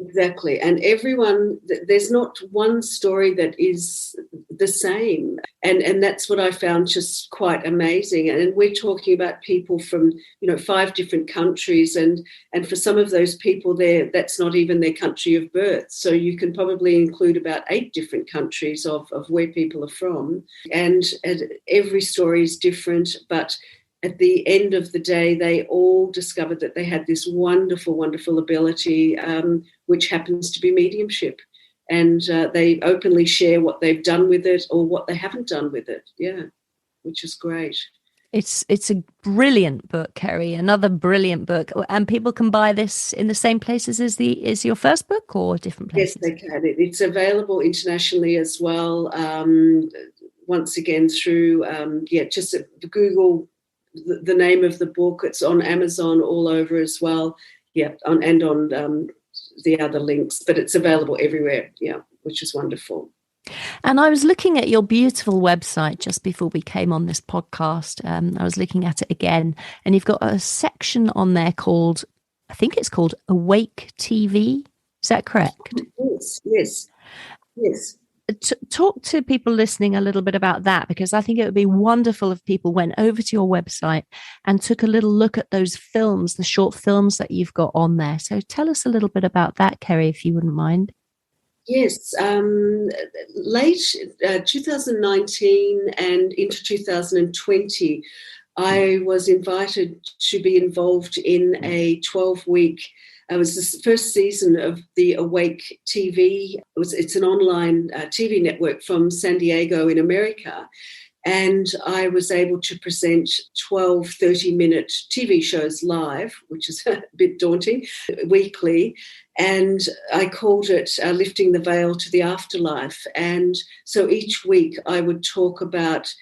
Exactly. And everyone, there's not one story that is the same. And that's what I found just quite amazing. And we're talking about people from, 5 different countries. And for some of those people there, that's not even their country of birth. So you can probably include about 8 different countries of where people are from. And every story is different, but at the end of the day, they all discovered that they had this wonderful, wonderful ability, which happens to be mediumship. And they openly share what they've done with it or what they haven't done with it. Yeah, which is great. It's a brilliant book, Kerry. Another brilliant book. And people can buy this in the same places as your first book, or different places? Yes, they can. It's available internationally as well. Once again, through, just Google the name of the book. It's on Amazon all over as well. Yeah, on the other links, but it's available everywhere. Yeah, which is wonderful. And I was looking at your beautiful website just before we came on this podcast. I was looking at it again, and you've got a section on there called, I think it's called Awake TV. Is that correct? Yes. Talk to people listening a little bit about that, because I think it would be wonderful if people went over to your website and took a little look at those films, the short films that you've got on there. So tell us a little bit about that, Kerry, if you wouldn't mind. Yes, late 2019 and into 2020, I was invited to be involved in a 12-week. It was the first season of the Awake TV. It's an online TV network from San Diego in America. And I was able to present 12 30-minute TV shows live, which is a bit daunting, weekly. And I called it Lifting the Veil to the Afterlife. And so each week I would talk about,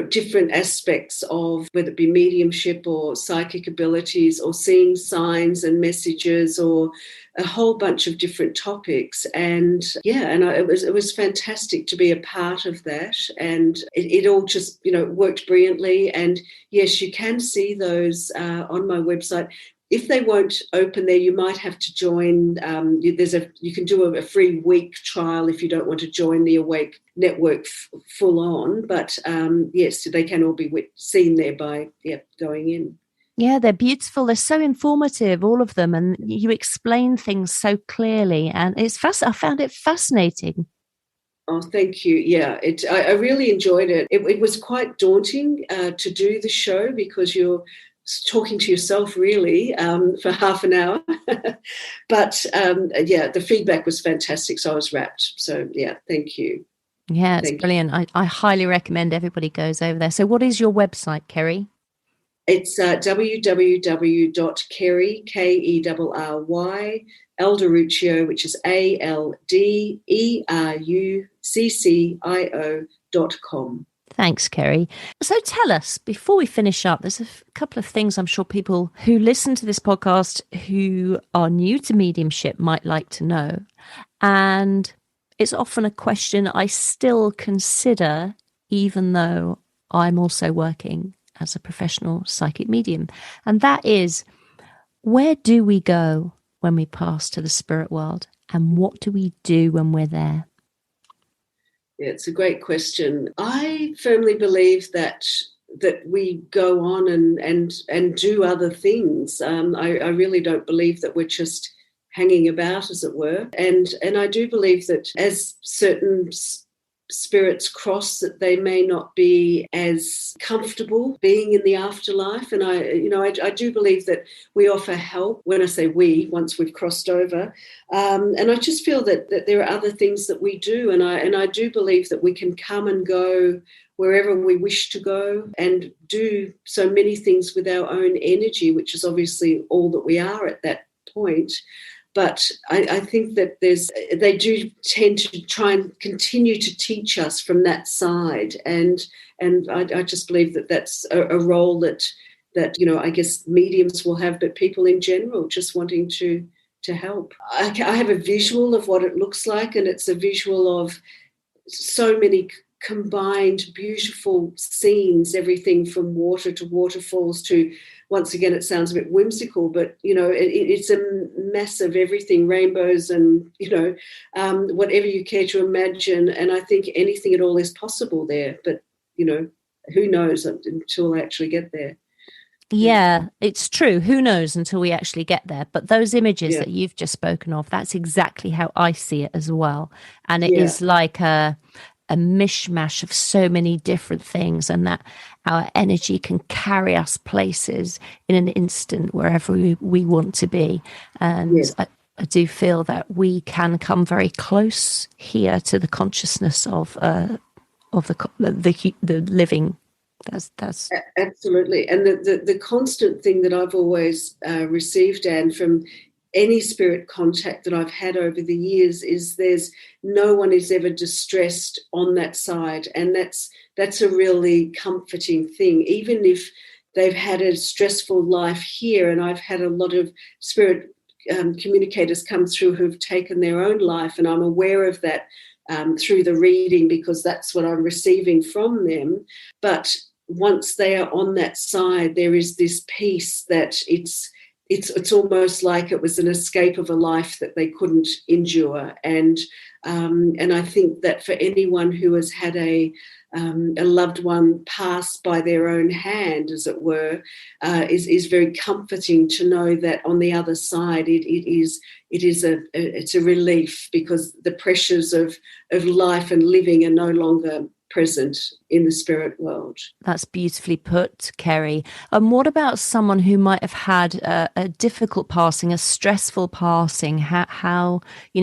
different aspects of whether it be mediumship or psychic abilities or seeing signs and messages or a whole bunch of different topics. And it was fantastic to be a part of that. And it all just, worked brilliantly. And yes, you can see those on my website. If they won't open there, you might have to join. You can do a free week trial if you don't want to join the Awake network full on. But yes, they can all be seen there by going in. Yeah, they're beautiful. They're so informative, all of them, and you explain things so clearly. And it's I found it fascinating. Oh, thank you. Yeah, I really enjoyed it. It was quite daunting to do the show because you're talking to yourself really for half an hour. But the feedback was fantastic. So I was rapt. So yeah, thank you. Yeah, it's brilliant. I highly recommend everybody goes over there. So what is your website, Kerry? It's www.kerry, Kerry, Alderuccio, which is ALDERUCCIO.com. Thanks, Kerry. So tell us, before we finish up, there's a couple of things I'm sure people who listen to this podcast who are new to mediumship might like to know. And it's often a question I still consider, even though I'm also working as a professional psychic medium. And that is, where do we go when we pass to the spirit world? And what do we do when we're there? Yeah, it's a great question. I firmly believe that we go on and do other things. I really don't believe that we're just hanging about, as it were. And I do believe that as certain spirits cross, that they may not be as comfortable being in the afterlife. And I do believe that we offer help. When I say we, once we've crossed over, and I just feel that there are other things that we do, and I do believe that we can come and go wherever we wish to go and do so many things with our own energy, which is obviously all that we are at that point. But I think that they do tend to try and continue to teach us from that side. And I just believe that that's a role that I guess mediums will have, but people in general just wanting to help. I have a visual of what it looks like, and it's a visual of so many combined beautiful scenes, everything from water to waterfalls to, once again, it sounds a bit whimsical, but, it's a massive everything, rainbows and, whatever you care to imagine. And I think anything at all is possible there. But, who knows until I actually get there. Yeah, it's true. Who knows until we actually get there? But those images that you've just spoken of, that's exactly how I see it as well. And it is like a mishmash of so many different things, and that our energy can carry us places in an instant wherever we want to be. And I do feel that we can come very close here to the consciousness of the living. That's absolutely. And the constant thing that I've always received, Anne, from any spirit contact that I've had over the years is there's no one is ever distressed on that side. And that's a really comforting thing, even if they've had a stressful life here. And I've had a lot of spirit communicators come through who've taken their own life, and I'm aware of that through the reading because that's what I'm receiving from them. But once they are on that side, there is this peace that it's almost like it was an escape of a life that they couldn't endure. And I think that for anyone who has had a loved one pass by their own hand, as it were, is very comforting to know that on the other side it's a relief, because the pressures of life and living are no longer present in the spirit world. That's beautifully put, Kerry. And what about someone who might have had a difficult passing, a stressful passing? How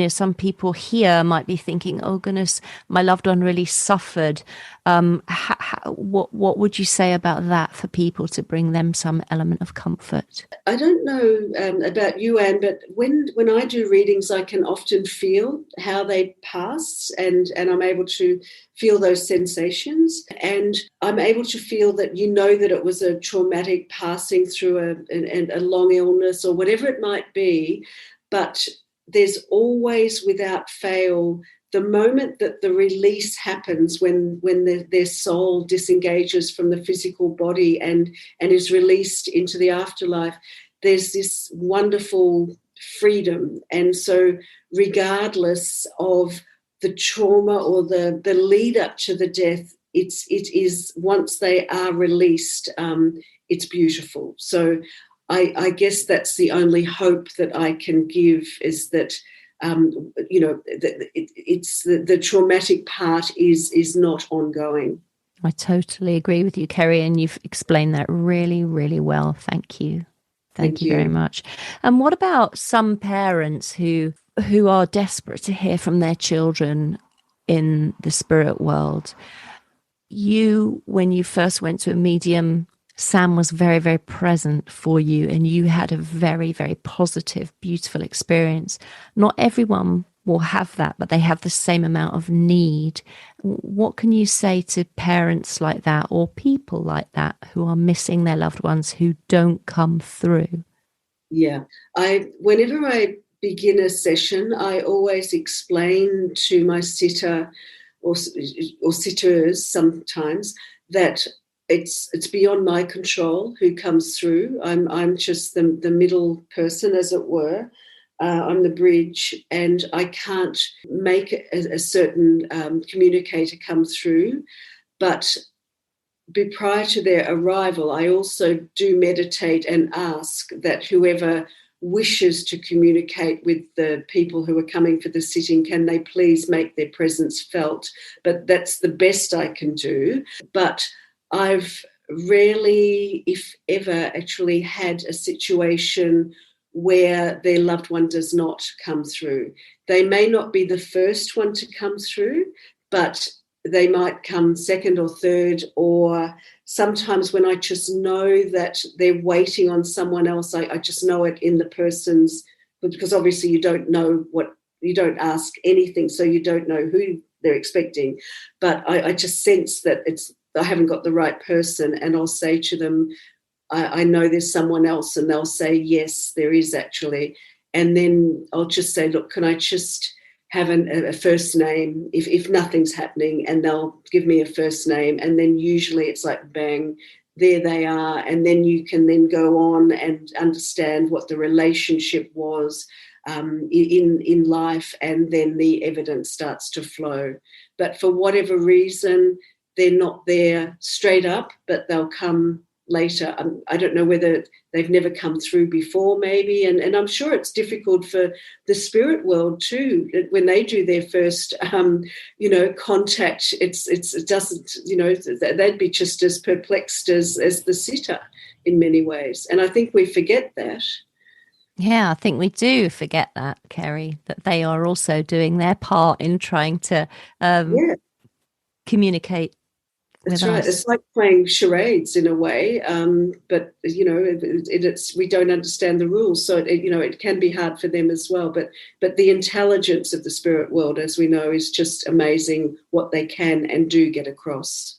some people here might be thinking, oh goodness, my loved one really suffered. What would you say about that for people to bring them some element of comfort? I don't know about you, Anne, but when I do readings, I can often feel how they pass, and I'm able to feel those sensations, and I'm able to feel that that it was a traumatic passing through a long illness or whatever it might be, but there's always, without fail, the moment that the release happens when their soul disengages from the physical body and is released into the afterlife, there's this wonderful freedom. And so regardless of the trauma or the lead up to the death, it is once they are released, it's beautiful. So I guess that's the only hope that I can give, is that it's the traumatic part is not ongoing. I totally agree with you, Kerry, and you've explained that really, really well. Thank you. Thank you very much. And what about some parents who are desperate to hear from their children in the spirit world? When you first went to a medium, Sam was very, very present for you, and you had a very, very positive, beautiful experience. Not everyone will have that, but they have the same amount of need. What can you say to parents like that, or people like that, who are missing their loved ones who don't come through? Yeah, whenever I begin a session, I always explain to my sitter or sitters sometimes that it's beyond my control who comes through. I'm just the middle person, as it were. I'm the bridge, and I can't make a certain communicator come through. But prior to their arrival, I also do meditate and ask that whoever wishes to communicate with the people who are coming for the sitting, can they please make their presence felt? But that's the best I can do. But I've rarely, if ever, actually had a situation where their loved one does not come through. They may not be the first one to come through, but they might come second or third, or sometimes when I just know that they're waiting on someone else, I just know it in the person's, because obviously you don't ask anything, so you don't know who they're expecting. But I just sense that I haven't got the right person, and I'll say to them, I know there's someone else, and they'll say, yes, there is actually. And then I'll just say, look, can I just have a first name if nothing's happening? And they'll give me a first name, and then usually it's like, bang, there they are. And then you can then go on and understand what the relationship was in life, and then the evidence starts to flow. But for whatever reason, they're not there straight up, but they'll come later. I don't know whether they've never come through before, maybe, and I'm sure it's difficult for the spirit world too when they do their first contact. It doesn't, they'd be just as perplexed as the sitter in many ways, and I think we forget that. Yeah, I think we do forget that, Kerry, that they are also doing their part in trying to communicate. That's right. It's like playing charades in a way, but we don't understand the rules, so it can be hard for them as well. But the intelligence of the spirit world, as we know, is just amazing. What they can and do get across.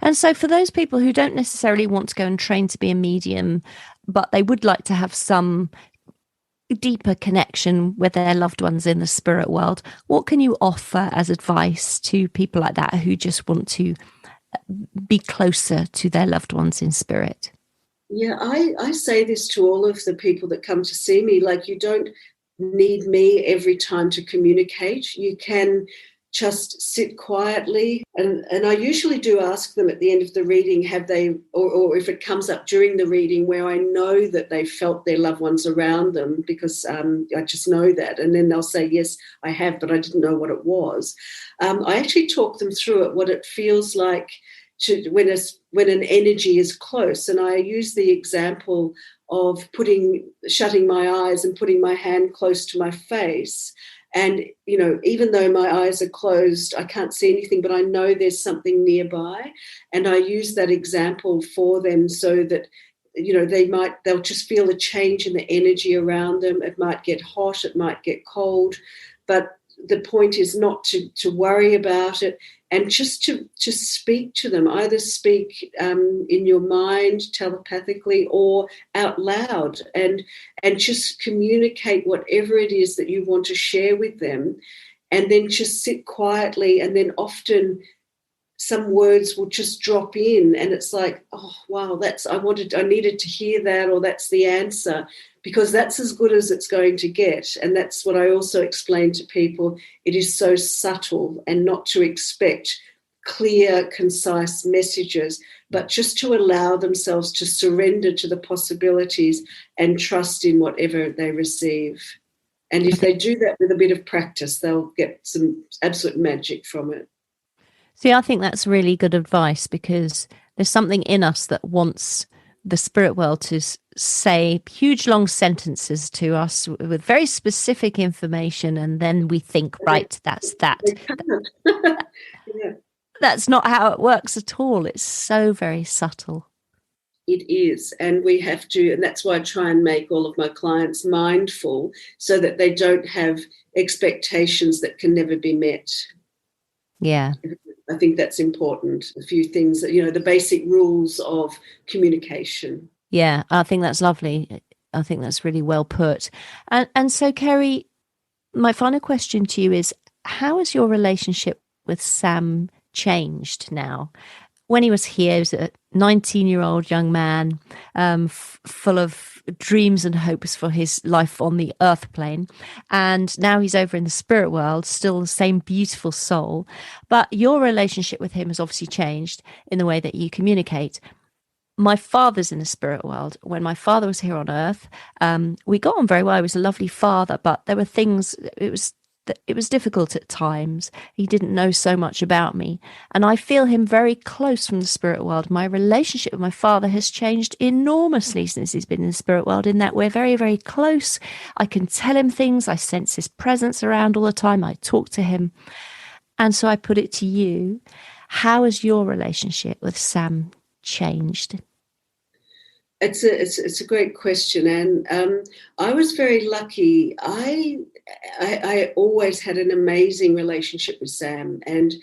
And so, for those people who don't necessarily want to go and train to be a medium, but they would like to have some deeper connection with their loved ones in the spirit world, what can you offer as advice to people like that who just want to be closer to their loved ones in spirit? Yeah, I say this to all of the people that come to see me, like, you don't need me every time to communicate. You can just sit quietly, and I usually do ask them at the end of the reading, have they, or if it comes up during the reading where I know that they felt their loved ones around them, because I just know that, and then they'll say, yes, I have, but I didn't know what it was. I actually talk them through it, what it feels like when an energy is close, and I use the example of shutting my eyes and putting my hand close to my face, And, even though my eyes are closed, I can't see anything, but I know there's something nearby. And I use that example for them so that, they'll just feel a change in the energy around them. It might get hot, it might get cold, but the point is not to worry about it, and just to speak to them. Either speak in your mind telepathically or out loud, and just communicate whatever it is that you want to share with them, and then just sit quietly. And then often some words will just drop in, and it's like, oh wow, I needed to hear that, or that's the answer, because that's as good as it's going to get. And that's what I also explain to people. It is so subtle, and not to expect clear, concise messages, but just to allow themselves to surrender to the possibilities and trust in whatever they receive. And if they do that with a bit of practice, they'll get some absolute magic from it. See, I think that's really good advice, because there's something in us that wants the spirit world to say huge long sentences to us with very specific information, and then we think, right, that's that. Yeah. That's not how it works at all. It's so very subtle. It is, and we have to, and that's why I try and make all of my clients mindful, so that they don't have expectations that can never be met. Yeah. I think that's important. A few things that, the basic rules of communication. Yeah, I think that's lovely. I think that's really well put. And so, Kerry, my final question to you is, how has your relationship with Sam changed now? When he was here, he was a 19-year-old young man, full of dreams and hopes for his life on the earth plane. And now he's over in the spirit world, still the same beautiful soul. But your relationship with him has obviously changed in the way that you communicate. My father's in the spirit world. When my father was here on earth, we got on very well. He was a lovely father, but there were things, it was difficult at times. He didn't know so much about me. And I feel him very close from the spirit world. My relationship with my father has changed enormously since he's been in the spirit world, in that we're very, very close. I can tell him things. I sense his presence around all the time. I talk to him. And so I put it to you, how has your relationship with Sam changed? It's a great question, and I was very lucky. I always had an amazing relationship with Sam, and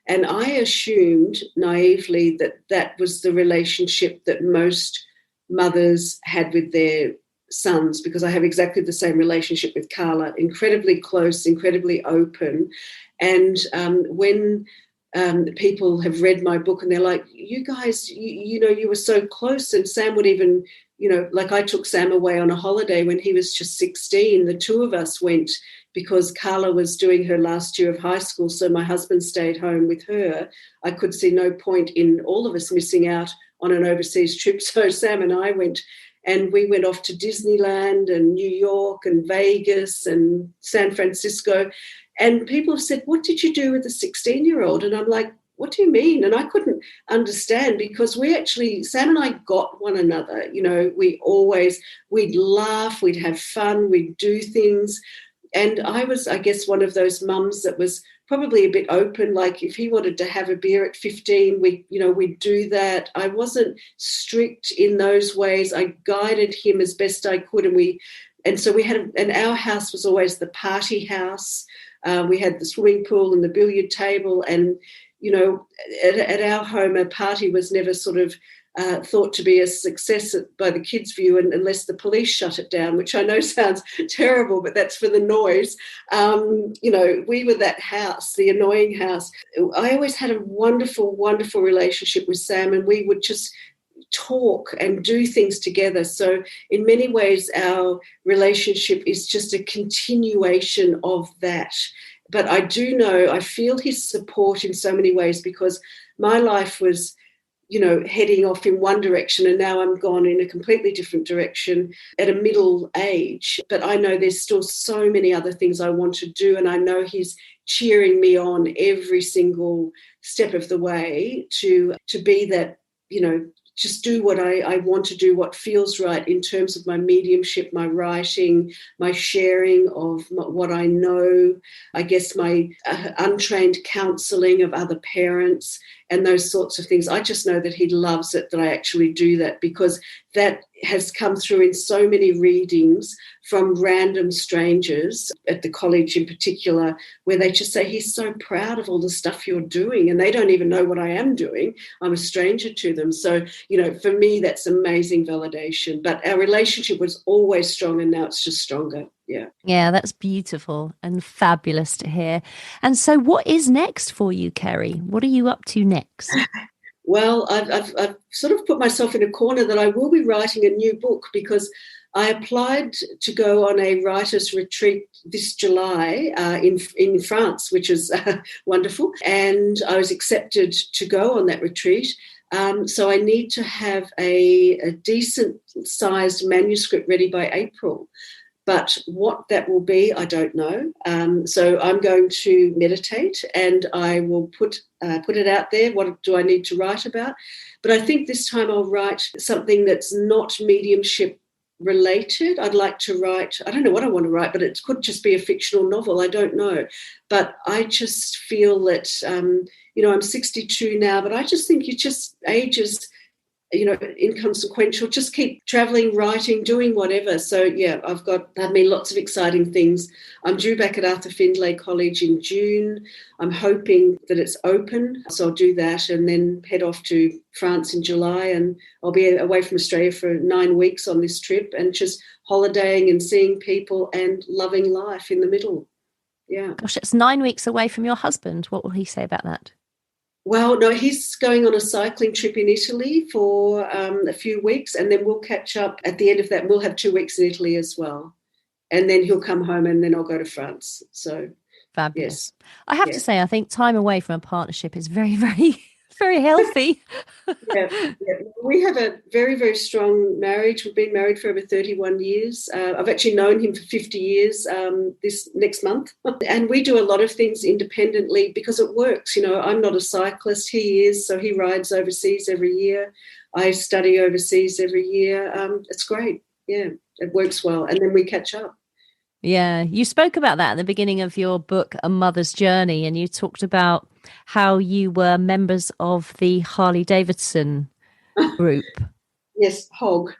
I assumed naively that was the relationship that most mothers had with their sons, because I have exactly the same relationship with Carla, incredibly close, incredibly open. And when people have read my book and they're like, you guys, you were so close. And Sam would even, like I took Sam away on a holiday when he was just 16. The two of us went because Carla was doing her last year of high school. So my husband stayed home with her. I could see no point in all of us missing out on an overseas trip. So Sam and I went, and we went off to Disneyland and New York and Vegas and San Francisco. And people have said, what did you do with the 16-year-old? And I'm like, what do you mean? And I couldn't understand, because Sam and I got one another. We'd laugh, we'd have fun, we'd do things. And I was, I guess, one of those mums that was probably a bit open. Like if he wanted to have a beer at 15, we'd do that. I wasn't strict in those ways. I guided him as best I could. And so we had, and our house was always the party house. We had the swimming pool and the billiard table, and at our home, a party was never sort of thought to be a success by the kids' view, unless the police shut it down, which I know sounds terrible, but that's for the noise. We were that house, the annoying house. I always had a wonderful, wonderful relationship with Sam, and we would just talk and do things together. So in many ways, our relationship is just a continuation of that. But I do know, I feel his support in so many ways, because my life was, heading off in one direction, and now I'm gone in a completely different direction at a middle age. But I know there's still so many other things I want to do, and I know he's cheering me on every single step of the way to be that, just do what I want to do, what feels right in terms of my mediumship, my writing, my sharing of what I know, I guess my untrained counselling of other parents and those sorts of things. I just know that he loves it, that I actually do that, because that has come through in so many readings from random strangers at the college in particular, where they just say, he's so proud of all the stuff you're doing, and they don't even know what I am doing. I'm a stranger to them. So, for me, that's amazing validation. But our relationship was always strong, and now it's just stronger. Yeah. Yeah, that's beautiful and fabulous to hear. And so what is next for you, Kerry? What are you up to next? Well, I've sort of put myself in a corner that I will be writing a new book, because I applied to go on a writer's retreat this July in France, which is wonderful. And I was accepted to go on that retreat. So I need to have a decent-sized manuscript ready by April. But what that will be, I don't know. So I'm going to meditate, and I will put it out there. What do I need to write about? But I think this time I'll write something that's not mediumship related. I'd like to write, I don't know what I want to write, but it could just be a fictional novel. I don't know. But I just feel that, I'm 62 now, but I just think age is inconsequential. Just keep traveling, writing, doing whatever. So, yeah, I've got lots of exciting things. I'm due back at Arthur Findlay College in June. I'm hoping that it's open. So I'll do that and then head off to France in July. And I'll be away from Australia for 9 weeks on this trip and just holidaying and seeing people and loving life in the middle. Yeah. Gosh, it's 9 weeks away from your husband. What will he say about that? Well, no, he's going on a cycling trip in Italy for a few weeks, and then we'll catch up at the end of that. We'll have 2 weeks in Italy as well. And then he'll come home, and then I'll go to France. So fabulous. Yes. I have to say, I think time away from a partnership is very, very, very healthy. Yeah. We have a very, very strong marriage. We've been married for over 31 years. I've actually known him for 50 years this next month. And we do a lot of things independently because it works. I'm not a cyclist. He is. So he rides overseas every year. I study overseas every year. It's great. Yeah, it works well. And then we catch up. Yeah, you spoke about that at the beginning of your book, A Mother's Journey, and you talked about how you were members of the Harley Davidson group. Yes, Hog.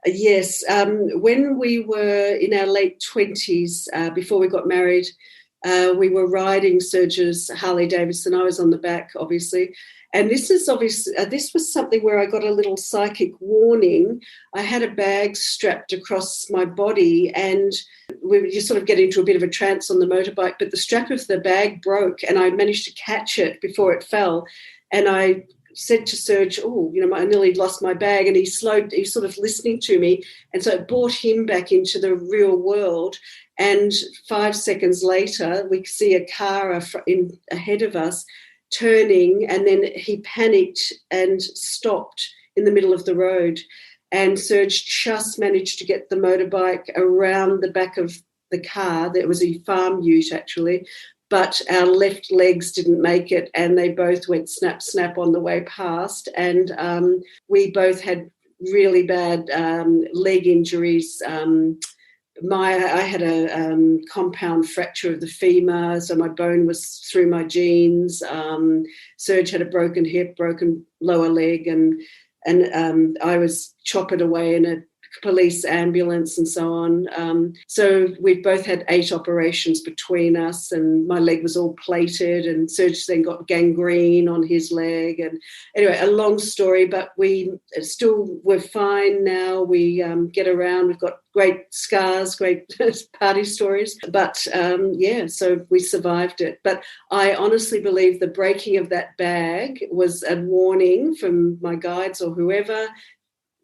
Yes. When we were in our late 20s, before we got married, we were riding Sergio's Harley Davidson. I was on the back, obviously. And this was something where I got a little psychic warning. I had a bag strapped across my body, and you sort of get into a bit of a trance on the motorbike, but the strap of the bag broke, and I managed to catch it before it fell. And I said to Serge, I nearly lost my bag. And he's sort of listening to me. And so it brought him back into the real world. And 5 seconds later, we see a car ahead of us turning, and then he panicked and stopped in the middle of the road. And Serge just managed to get the motorbike around the back of the car. That was a farm ute, actually. But our left legs didn't make it, and they both went snap, snap on the way past. And we both had really bad leg injuries. I had a compound fracture of the femur, so my bone was through my jeans. Serge had a broken hip, broken lower leg, and I was choppered away in a police ambulance and so on. So we've both had 8 operations between us, and my leg was all plated, and Serge then got gangrene on his leg. And anyway, a long story, but we're fine now. We get around. We've got great scars, great party stories. But so we survived it. But I honestly believe the breaking of that bag was a warning from my guides or whoever.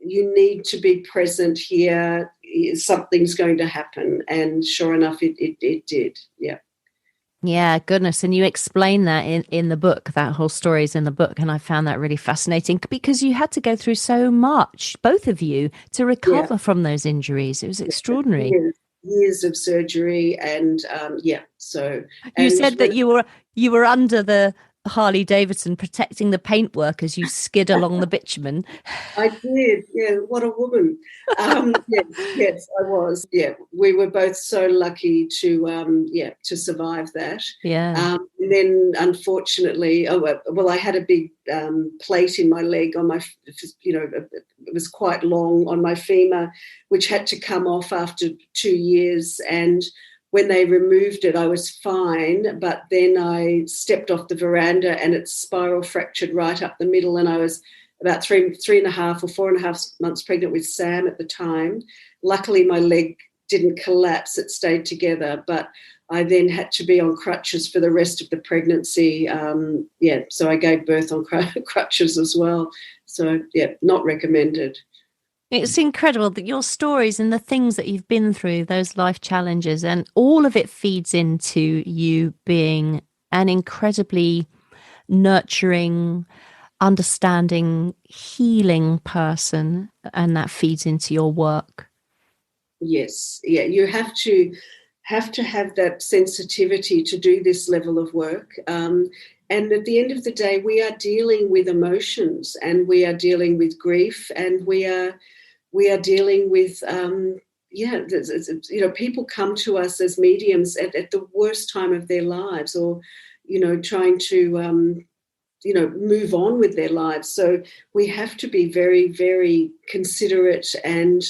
You need to be present here. Something's going to happen. And sure enough, it did. Yeah. Yeah, goodness. And you explain that in the book. That whole story is in the book. And I found that really fascinating because you had to go through so much, both of you, to recover from those injuries. It was extraordinary. Years of surgery and So you said that you were under the Harley Davidson protecting the paintwork as you skid along the bitumen. I did. Yeah, what a woman. Yes, I was. Yeah, we were both so lucky to survive that. Yeah. And then, unfortunately, I had a big plate in my leg on my, it was quite long on my femur, which had to come off after 2 years. And when they removed it, I was fine, but then I stepped off the veranda and it spiral fractured right up the middle, and I was about 3.5 or 4.5 months pregnant with Sam at the time. Luckily, my leg didn't collapse. It stayed together, but I then had to be on crutches for the rest of the pregnancy. So I gave birth on crutches as well. So, not recommended. It's incredible that your stories and the things that you've been through, those life challenges, and all of it feeds into you being an incredibly nurturing, understanding, healing person, and that feeds into your work. Yes. Yeah, you have to have that sensitivity to do this level of work. And at the end of the day, we are dealing with emotions, and we are dealing with grief, and we are dealing with, people come to us as mediums at the worst time of their lives, or, trying to, move on with their lives. So we have to be very, very considerate and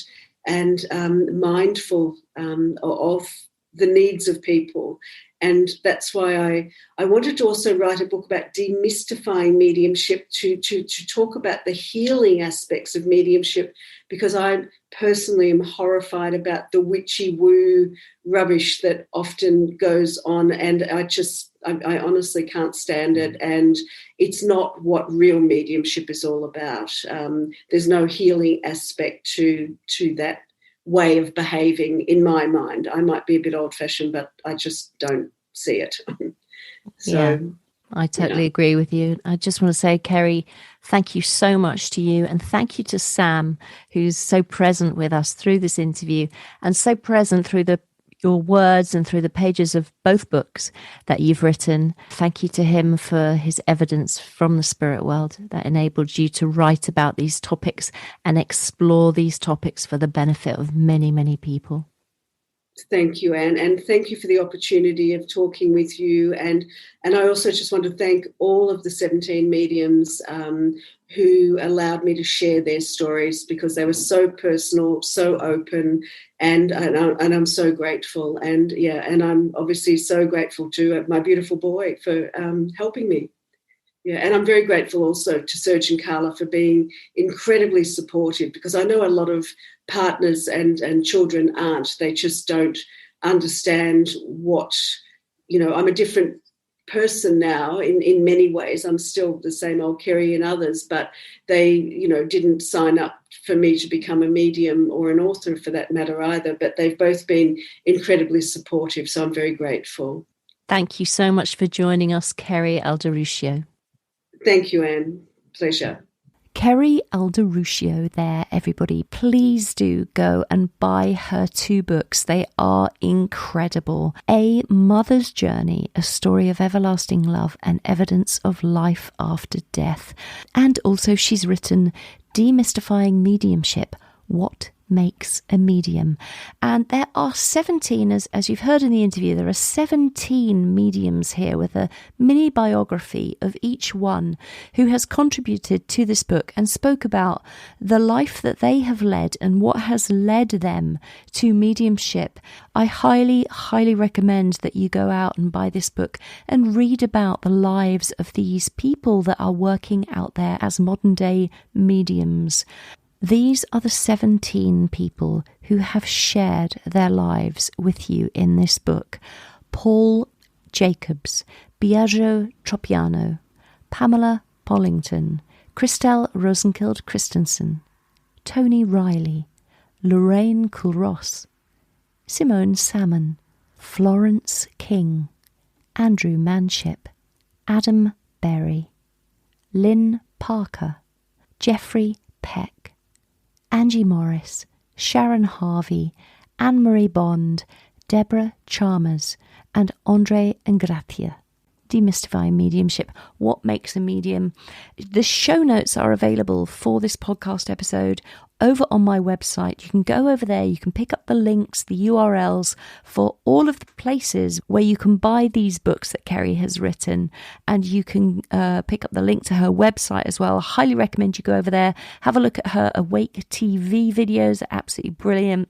mindful of the needs of people. And that's why I wanted to also write a book about demystifying mediumship, to talk about the healing aspects of mediumship, because I personally am horrified about the witchy woo rubbish that often goes on, and I honestly can't stand it, and it's not what real mediumship is all about. There's no healing aspect to that way of behaving in my mind. I might be a bit old-fashioned, but I just don't see it. I totally agree with you. I just want to say, Kerry, thank you so much to you, and thank you to Sam, who's so present with us through this interview, and so present through your words and through the pages of both books that you've written. Thank you to him for his evidence from the spirit world that enabled you to write about these topics and explore these topics for the benefit of many, many people. Thank you, Anne, and thank you for the opportunity of talking with you. And I also just want to thank all of the 17 mediums who allowed me to share their stories, because they were so personal, so open, and I'm so grateful. And I'm obviously so grateful to my beautiful boy for helping me. Yeah, and I'm very grateful also to Sergio and Carla for being incredibly supportive, because I know a lot of partners and children aren't. They just don't understand what, I'm a different person now in many ways. I'm still the same old Kerry and others, but they, didn't sign up for me to become a medium or an author for that matter either, but they've both been incredibly supportive. So I'm very grateful. Thank you so much for joining us, Kerry Alderuccio. Thank you, Anne. Pleasure. Kerry Alderuccio there, everybody. Please do go and buy her 2 books. They are incredible. A Mother's Journey, a story of everlasting love and evidence of life after death. And also she's written Demystifying Mediumship, What Makes a Medium. And there are 17, as you've heard in the interview, there are 17 mediums here with a mini biography of each one who has contributed to this book and spoke about the life that they have led and what has led them to mediumship. I highly, highly recommend that you go out and buy this book and read about the lives of these people that are working out there as modern day mediums. These are the 17 people who have shared their lives with you in this book. Paul Jacobs, Biagio Tropiano, Pamela Pollington, Christelle Rosenkild Christensen, Tony Riley, Lorraine Kulross, Simone Salmon, Florence King, Andrew Manship, Adam Berry, Lynn Parker, Jeffrey Peck, Angie Morris, Sharon Harvey, Anne-Marie Bond, Deborah Chalmers, and Andre Ingratia. Demystifying Mediumship, What Makes a Medium. The show notes are available for this podcast episode over on my website. You can go over there, you can pick up the links, the URLs for all of the places where you can buy these books that Kerry has written, and you can pick up the link to her website as well. I highly recommend you go over there, have a look at her Awake TV videos, absolutely brilliant.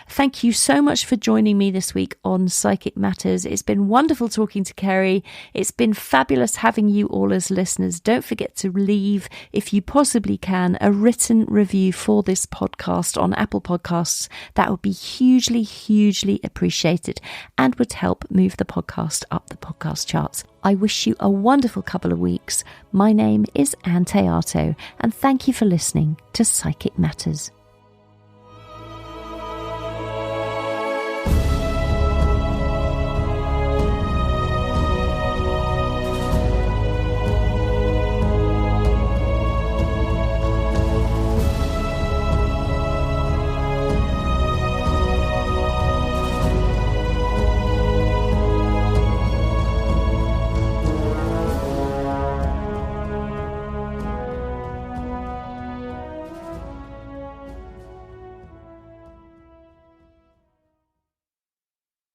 Thank you so much for joining me this week on Psychic Matters. It's been wonderful talking to Kerry. It's been fabulous having you all as listeners. Don't forget to leave, if you possibly can, a written review for this podcast on Apple Podcasts. That would be hugely, hugely appreciated and would help move the podcast up the podcast charts. I wish you a wonderful couple of weeks. My name is Anne Teato, and thank you for listening to Psychic Matters.